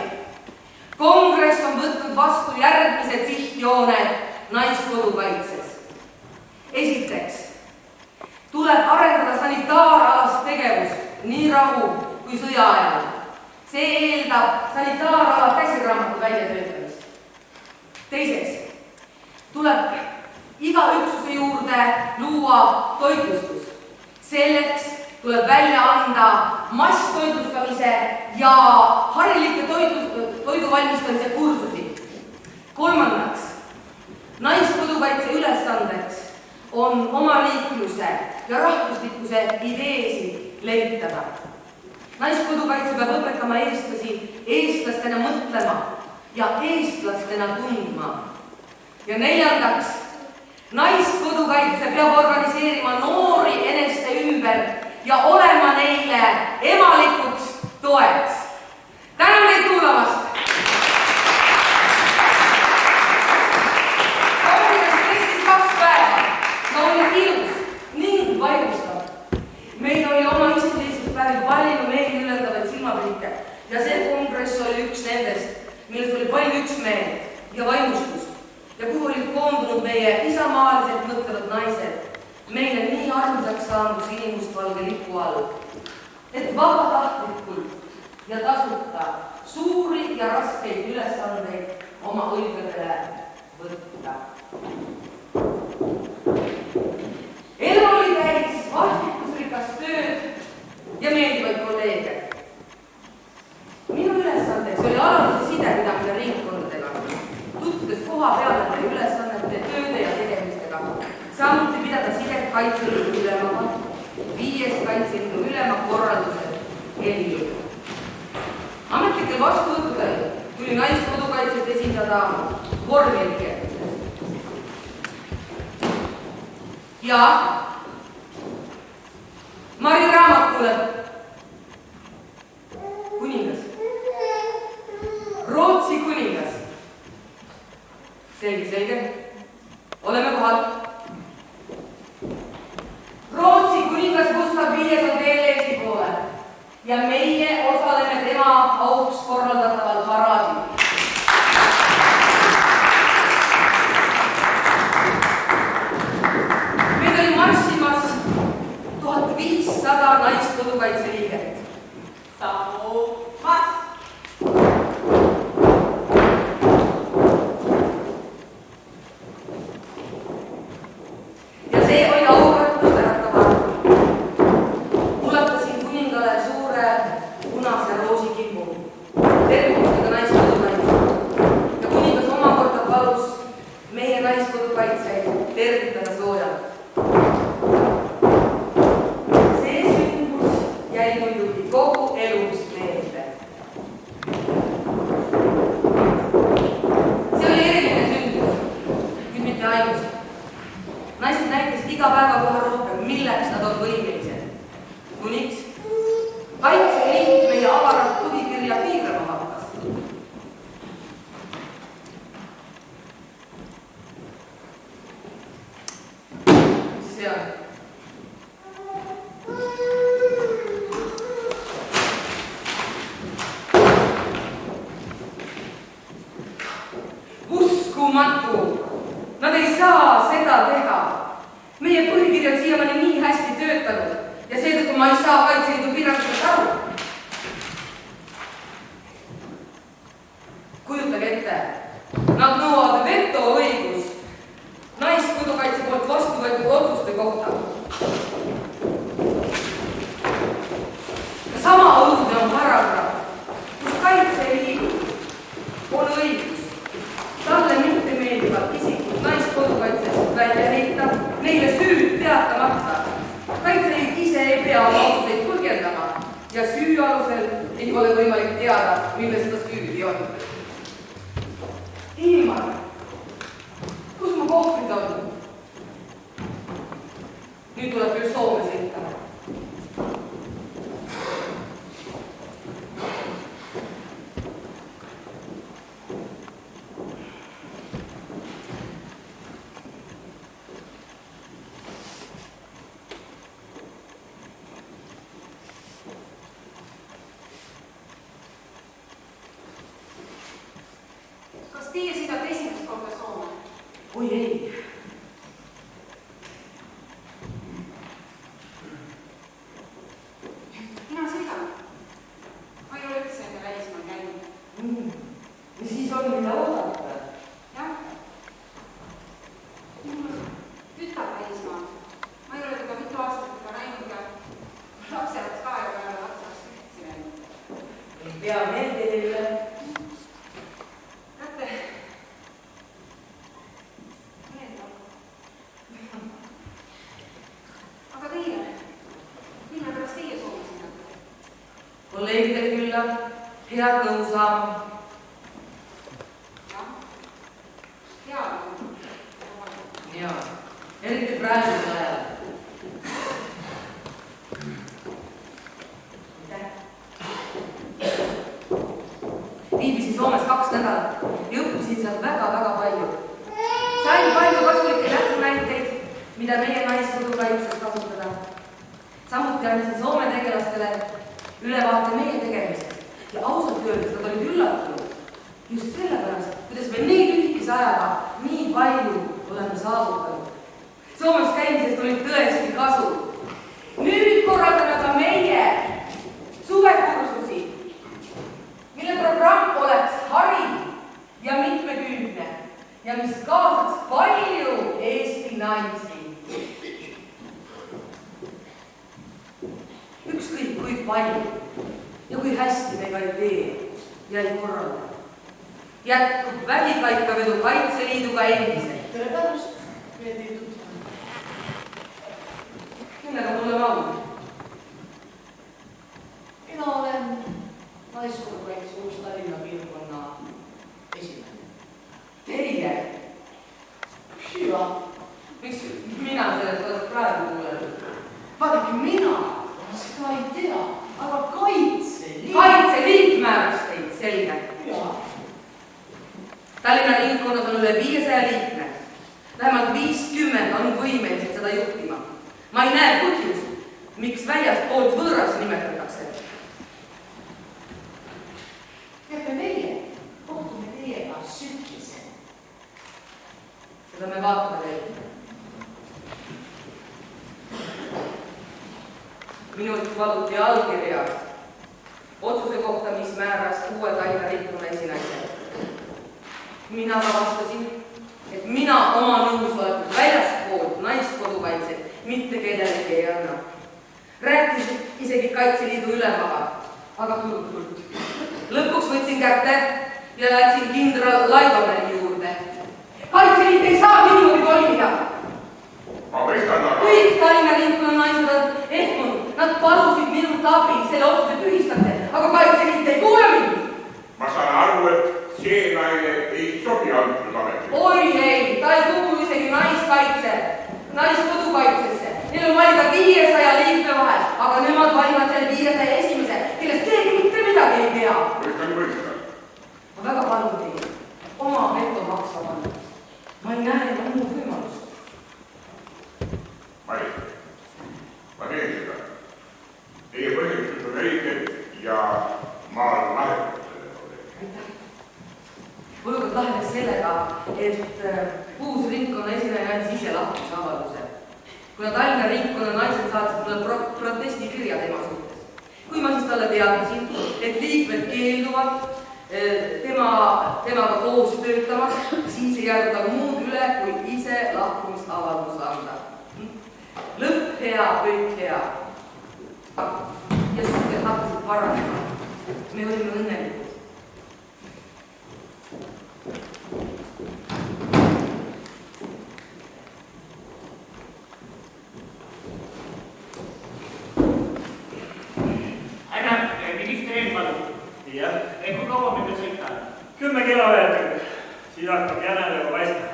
Kongress on võtnud vastu järgmised sihtjooned naiskodukaitses. Esiteks, tuleb arendada sanitaaralast tegevust nii rahu kui sõja ajal. See eeldab sanitaarala käsiraamatu väljatöötamist. Teiseks, tuleb iga üksuse juurde luua toitlustus. Selleks tuleb välja anda masstoitlustamise ja harilike toidu valmistamise kursusid. Kolmandaks, naiskodukaitse ülesandeks on omariikluse ja rahvuslikkuse ideesid levitada. Naiskodukaitse peab õpetama eestlasi eestlastena mõtlema ja eestlastena tundma. Ja neljandaks, naiskodukaitse peab organiseerima noori eneste ümber ja olema neile emalikuks toeks. Tänan teid kuulamast! Kongress kestis 2 päeva. üksmeelt ja vaimustust ja kuhu olid koondunud meie isamaaliselt mõtlevad naised, meile nii armsaks saanud sinimustvalge lipu all, et vabatahtlikult ja tasuta suuri ja raskeid ülesandeid oma õlgadele võtta. Elu oli täis vastutusrikast tööd ja meeldivaid kolleege. Minu ülesandeks oli alalise sidepidamine ringkondadega, tutvudes koha peal nende ülesannete, tööde ja tegemistega, samuti pidada sidet Kaitseliidu ülemaga, viies Kaitseliidu ülema korraldused ellu. Ametlikel vastuvõttudel tuli naiskodukaitset esindada vormeliketuses. Ja Mari Raamatule kuningas, Rootsi kuningas. Selge. Oleme kohal. Rootsi kuningas Gustav V on teel Eesti poole ja meie osaleme tema auks korraldataval paraadil. Meid oli marssimas 1500 naiskodukaitse liiget. Sammu marss! Ja see oli aukartust äratava. Ulatasin kuningale suure punase roosikimbu, tervitustega naiskodukaitse. Ja kuningas omakorda palus meie naiskodukaitseid tervitada soojalt. See sündmus jäi muidugi kogu elus meelde. See oli eriline sündmus, kuid mitte ainus. Naised näitasid iga päeva kohe rohkem, milleks nad on võimelised. Kuniks Kaitseliit meie avarat põhikirja piirama hakkas. See on. Uskumatu! Nad ei saa seda teha. Meie põhikiri on siiamaani nii hästi töötanud ja seetõttu ma ei saa Kaitseliidu piirangutest aru. Kujutage ette, nad nõuavad vetoõigus naiskodukaitse poolt vastu võetud otsuste kohta. Ja sama õudne on paragrahv, kus Kaitseliidul on õigus talle mitte meeldivat isikut naiskodukaitsest välja heita, neile süüd teatamata. Kaitseliit ise ei pea oma otsuseid põhjendama ja süü alusel ei ole võimalik teada, milles ta süüdi on. Ilmar, kus mu kohvrid on? Nüüd tuleb küll Soome sõita. Kas teie sõidate esimest korda Soome? Oi ei. Mina sõidan. Ma ei ole üldse enne välismaal käinud. Ja siis on mida oodata. Jah. Mul on tütar välismaal. Ma ei ole teda mitu aastat juba näinud ja lapse oleks ka ja peale lapse oleks ühtsi näinud. Ei pea meeldile. Näete, aga teie, mille pärast teie Soome sõidate? Kolleegidele külla, head nõu saama. Jah, hea nõu. Jaa, eriti praegusel ajal. Viibisin Soomes 2 nädalat ja õppisin seal väga-väga palju. Sain palju kasulikke näpunäiteid, mida meie naiskodukaitses kasutada. Samuti andsin Soome tegelastele ülevaate meie tegemisest ja ausalt öeldes nad olid üllatunud just sellepärast, kuidas oli tõesti kasu. Nüüd korraldame ka meie suvekursusi, mille programm oleks hariv ja mitmekülgne ja mis kaasaks palju Eesti naisi. Ükskõik kui palju ja kui hästi me ka ei tee ja ei korralda. Jätkub vägikaikavedu Kaitseliiduga endiselt. Tere päevast, meelditud. Millega mulle au? Mina olen Naiskodukaitse Uus-Tallinna piirkonna esimees. Teie? Ja, Miks mina sellest oled praegu kuulenud? vaadake, mina seda ei tea, aga Kaitseliit. Kaitseliit määras teid, selge. Ja. Tallinna ringkonnas on üle 500 liikme. Vähemalt 50 on võimelised seda juhtima. Ma ei näe põhjust, miks väljastpoolt võõras nimetatakse. Teate, meie kohtume teiega sügisel. Seda me vaatame veel. Minult paluti allkirja otsuse kohta, mis määras uue Tallinna ringkonna esinaise. Mina ka vastasin, et mina oma nõusolekut väljastpoolt Naiskodukaitset mitte kellelegi ei anna. Rääkisin isegi Kaitseliidu ülemaga, aga kulutult. Lõpuks võtsin kätte ja läksin kindral Laidoneni juurde. Kaitseliit ei saa niimoodi toimida. Ma mõistan, aga... Kõik Tallinna ringkonna naised on ehmunud. Nad palusid minult abi selle otsuse tühistamisel, aga Kaitseliit ei kuule mind. Ma saan aru, et see naine ei sobi antud ametile. Oi ei, ta ei kuulu isegi Naiskodukaitsesse. Neil on valida 500 liikme vahel, aga nemad valivad selle 500 esimese, kellest keegi mitte midagi ei tea. Mõistan. Ma väga palun teid, oma veto maksva panna. Ma ei näe enam muud võimalust. Ma teen seda. Teie põhjustus on õiged ja ma lahendan selle probleemi. Olukord lahenes sellega, et uus ringkonna esineja andis ise lahkumisavalduse. Kuna Tallinna ringkonna naised saatsid mulle protestikirja tema suhtes. Kui ma siis talle teadmasin, et liikmed keelduvad temaga koos töötamas, siis ei jäänud nagu muud üle, kui ise lahkumisavaldus anda. Lõpp hea, kõik hea. Ja suhted hakkasid paranema. Me olime õnnelikud. Härra minister Enmalu. Jah. Kui kaua me veel sõita? 10 kilomeetrit. Siis hakkab jänedega paista.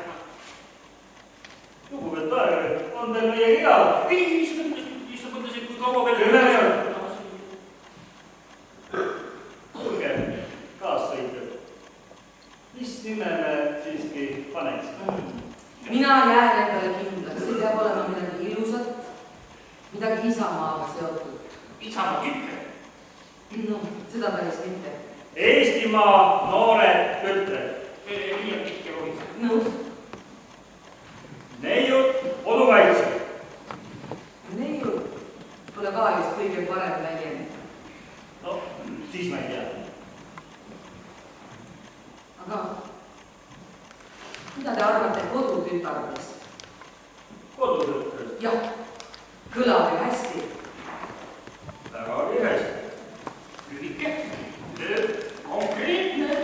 Lugupeetud aeg, on teil meiega igav? Ei, sa mõtlesid, kui kaua veel... 10 minut. Tulge, kaassõitjad. Mis nime me siiski paneks? Mina jään endale kindlaks. See peab olema midagi ilusat, midagi Isamaaga seotud. Isamaa kütte? No, seda päris mitte. Eestimaa noored tütred. Liialt pikki rohis. Nõus. Neiud kodukaitse. Neiud pole ka just kõige parem väljend. No, siis ma ei tea. Aga mida te arvate kodutütardest? Kodutütred? Jah, kõlab ju hästi. Väga hästi. Lühike, konkreetne.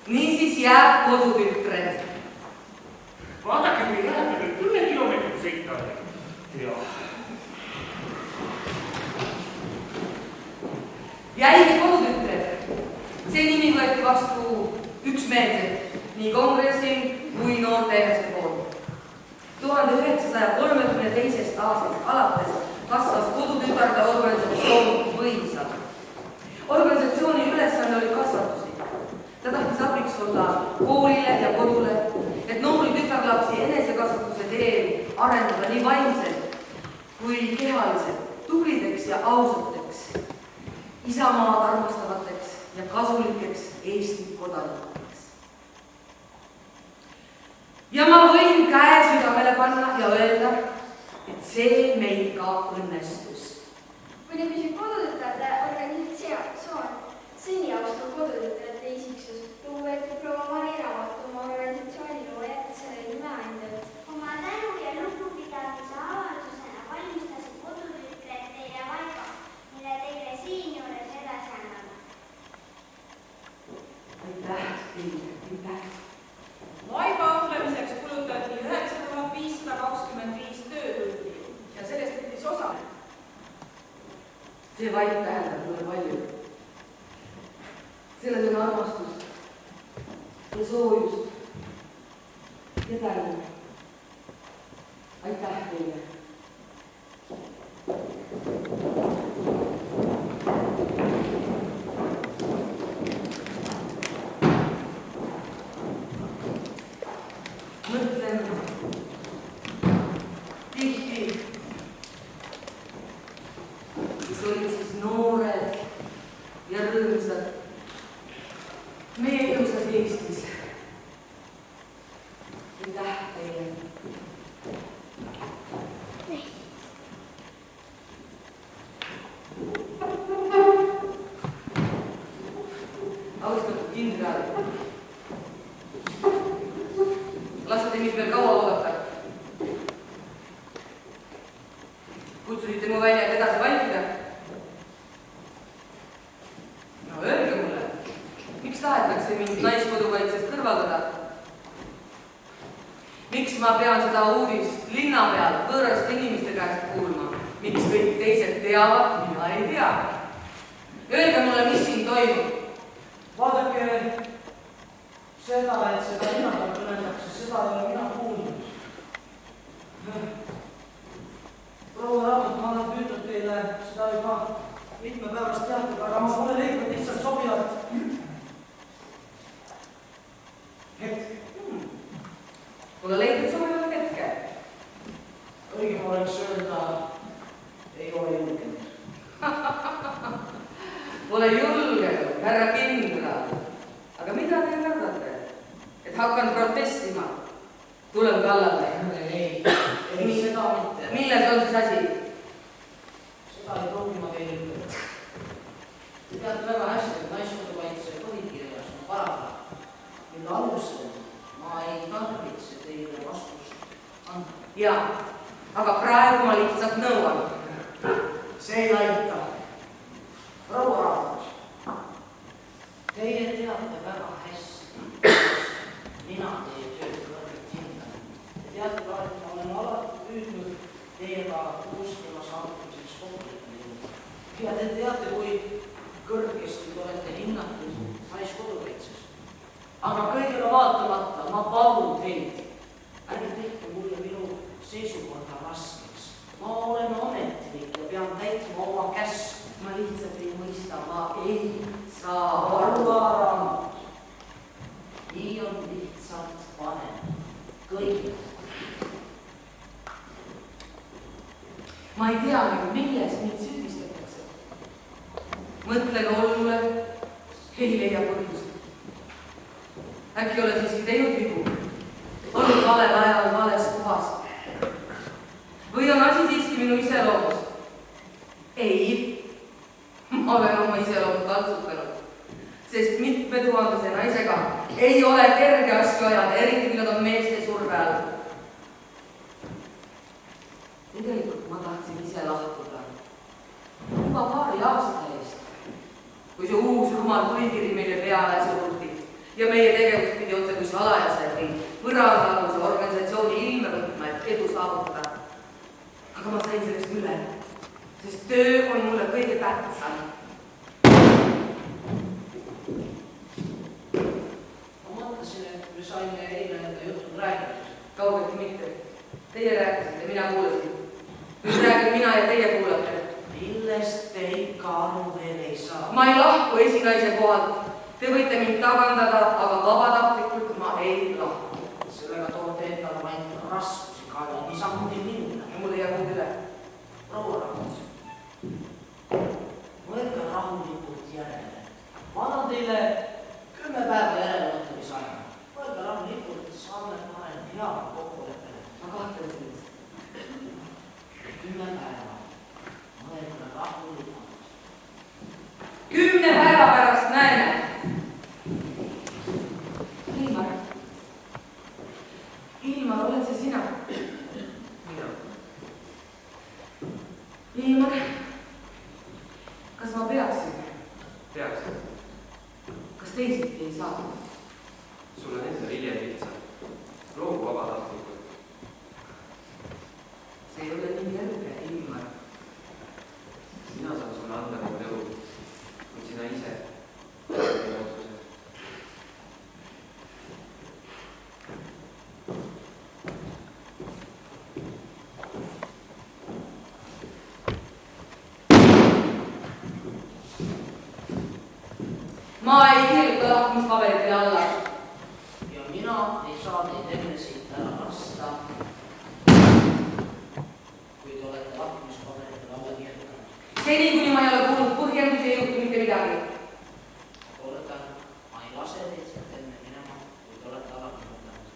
Niisiis jääb kodutütred. Vaadake, kui läheb veel 10 kilomeetrit sõita. Jah. Jäigi kodutütred. See nimi võeti vastu üksmeelselt nii kongressil kui noorteühenduste poolt. 1932. aastast alates kasvas kodutütarde organisatsioon võimsalt. Organisatsiooni ülesanne oli kasvatuslik. Ta tahtis abiks olla koolile ja kodule, et noori tütarlapsi enesekasvatuse teel arendada nii vaimselt kui kehaliselt, tublideks ja ausateks, isamaad armastavateks ja kasulikeks Eesti kodanikeks. Ja ma võin käe südamele panna ja öelda, see meil ka õnnestus. Univiisi kodutöötajate organisatsioon seni austab kodutöötajate isiksus. Lugupeetud proua Mari Raamat, oma organisatsiooni loojad selle nime andjad. Oma tänu ja lugupidamise avaldusena valmistasid kodutöötajad teile vaiba, mille teile siinjuures edasi anname. Aitäh teile, aitäh. Vaiba ahlemiseks kulutati 9525 töötundi ja sellest võttis osa. See vaip tähendab mulle palju. Selles on armastust ja soojust ja tänu. Aitäh teile. Mõtlen tihti, kes olid siis noored ja rõõmsad meie ilusas Eestis. Aitäh teile. Austatud kindral, lasete mind veel kaua oodata. Kutsusite mu välja, et edasi vaikida. No öelge mulle, miks tahetakse mind naiskodukaitsest kõrvaldada? Miks ma pean seda uudist linna peal võõraste inimeste käest kuulma? Miks kõik teised teavad, mina ei tea? Öelge mulle, mis siin toimub. Vaadake seda, et seda linna peal kõneldakse, seda ei ole mina kuulnud. Proua Raamat, ma olen püüdnud teile seda juba mitmepäevast teatada, aga ma pole leidnud lihtsalt sobivat hetke. Pole leidnud sobivat hetke? Õigem oleks öelda, ei ole julgenud. Pole julgenud, härra kindral. Aga mida te kardate? Et hakkan protestima? Tulen kallale. Ei, seda mitte. Milles on siis asi? Seda ei pruugi ma teile ütelda. Te teate väga hästi, et naiskodukaitse põhikirjas on paragrahv, mille alusel ma ei tarvitse teile vastust anda. Jaa, aga praegu ma lihtsalt nõuan. See ei aita. Proua Raamat, teie teate väga hästi, mina teie tööd kõrgelt hindan. Te teate ka, et ma olen alati püüdnud teiega kooskõla saavutamiseks kokkuleppele jõuda. Ja te teate, kui kõrgesti te olete hinnatud naiskodukaitses. Aga kõigele vaatamata ma palun teid, ärge tehke mulle minu seisukorda raskeks. Ma olen ametnik ja pean täitma oma käsku. Ma lihtsalt ei mõista, ma ei saa Proua Raamat, nii on lihtsalt parem kõigil. Ma ei teagi, milles mind süüdistatakse. Mõtlen olnule, ei leia põhjust. Äkki olen siiski teinud vigu, olnud valel ajal vales kohas. Või on asi siiski minu iseloomus? Ei, ma olen oma iseloomu taltsutanud, sest mitmetuhandese naisega ei ole kerge asju ajada, eriti kui nad on meeste surve all. Tegelikult ma tahtsin ise lahkuda juba paari aasta eest, kui see uus rumal põhikiri meile peale suruti ja meie tegevus pidi otse kui salajase või võrrandaluse organisatsiooni ilme võtma, et edu saavutada. Aga ma sain sellest üle, sest töö on mulle kõige tähtsam. Ma mõtlesin, et me saime eile enda jutud räägitud. Kaugeltki mitte. Teie rääkisite, mina kuulasin. Nüüd räägin mina ja teie kuulate. Millest te ikka aru veel ei saa? Ma ei lahku esinaise kohalt. Te võite mind tagandada, aga vabatahtlikult ma ei lahku. Sellega toote endale vaid raskusi kaela, niisamuti minna. Ja mul ei jää muud üle. Proua Raamat, mõelge rahulikult järele. Ma annan teile 10 päeva järelevõtamisaja. Mõelge rahulikult, saame parem hea kokkuleppele. Ma kahtlen selles. Ilmar, kas ma peaksin? Peaksin. Kas teisiti ei saa? Sul on enda hiljem lihtsalt. Loogu vabatahtlikult. See ei ole nii kerge, Ilmar. Sina saan sulle anda mu nõu, kuid sina ise teed otsuse. Ma ei kirjuta lahkumispaberitele alla. Ja mina ei saa neid enne siit ära lasta, kui te olete lahkumispaberitele alla kirjutanud. Seni, kuni ma ei ole kuulnud põhjendusi, ei juhtu mitte midagi. Kordan, ma ei lase teid sealt enne minema, kui te olete alla kirjutanud.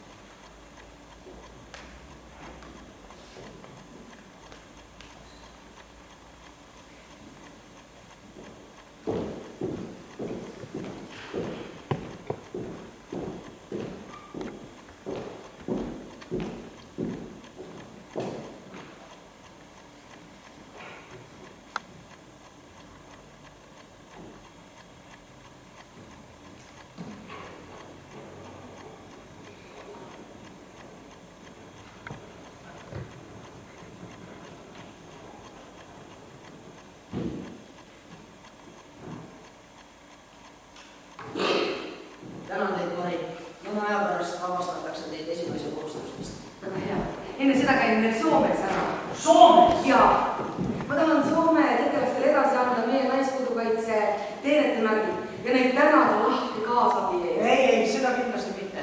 Tänan teid, Mari. Mõne aja pärast vabastatakse teid esimese kohustustest. Väga hea. Enne seda käin veel Soomes ära. Soomes? Jaa. Ma tahan Soome tegelastele edasi anda meie naiskodukaitse teenetemärgid ja neid tänada lahti kaasabi ees. Ei, seda kindlasti mitte.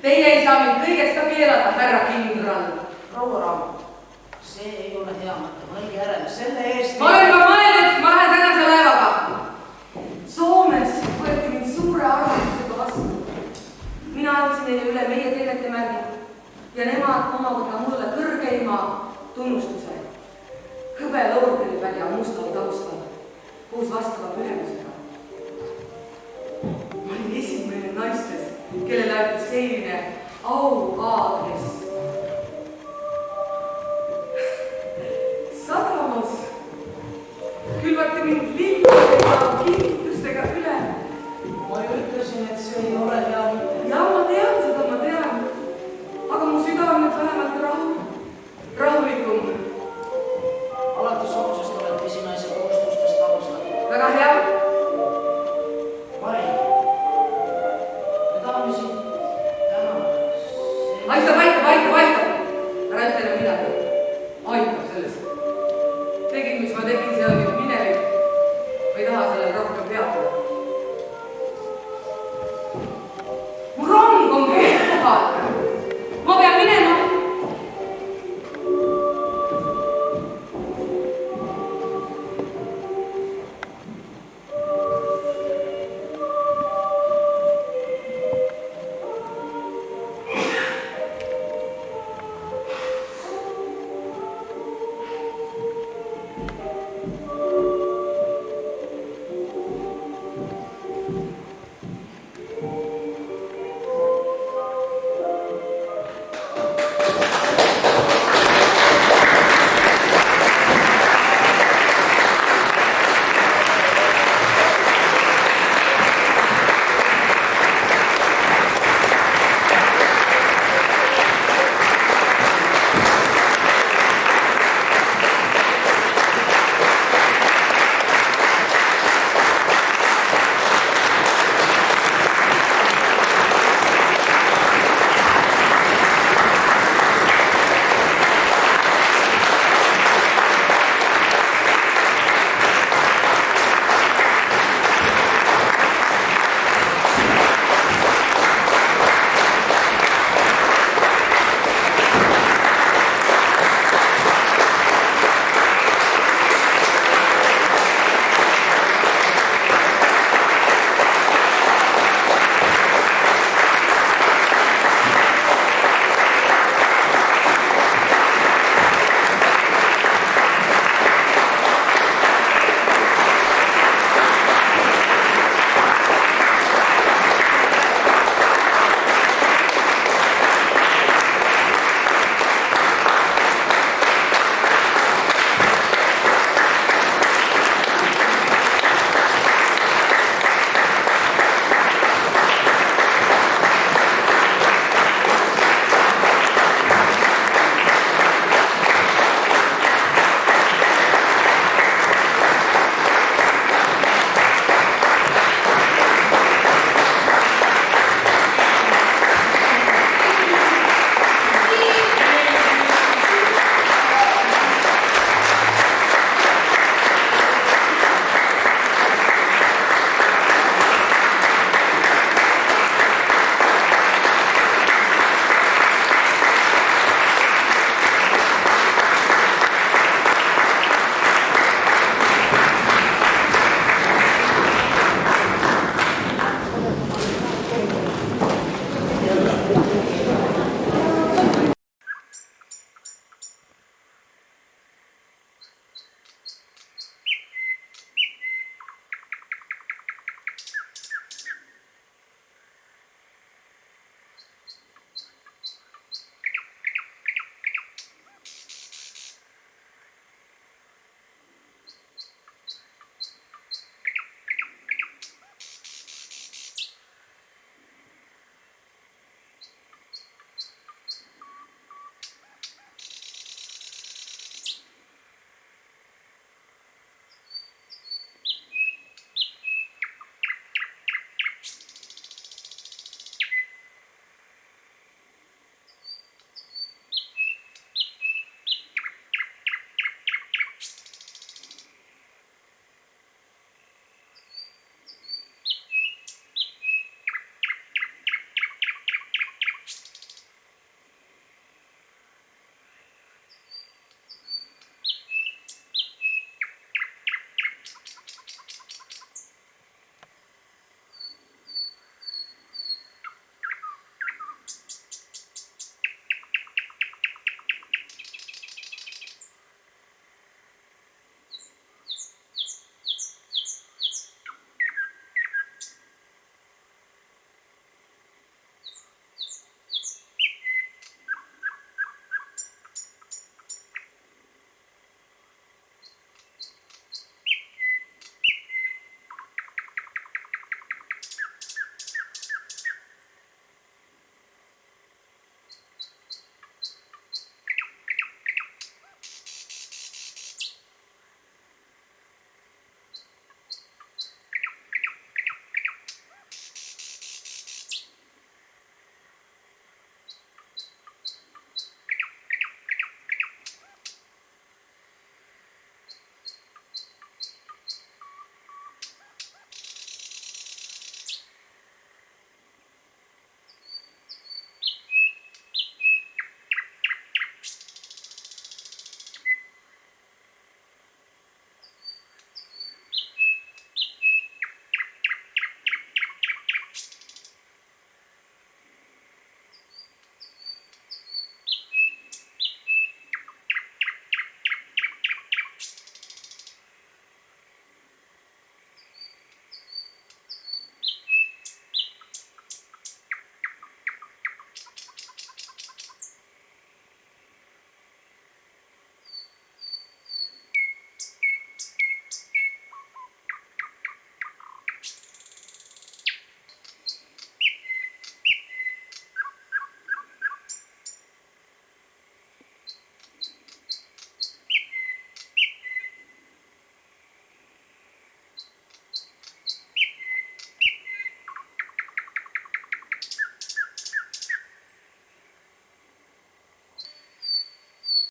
Teie ei saa mind kõigest ka keelata, härra kindral. Proua Raam, see ei ole hea mõte. Mõelge järele, selle eest... Ma olen juba mõelnud, ma lähen tänase laevaga. Soomes võeti mind suure arvustusega vastu. Mina andsin neile üle meie teenetemärgid ja nemad omavad ka mulle kõrgeima tunnustuse. Hõbeloordeni välja mustal taustal, koos vastava pühendusega. Ma olin esimene naistest, kellele anti selline auaadres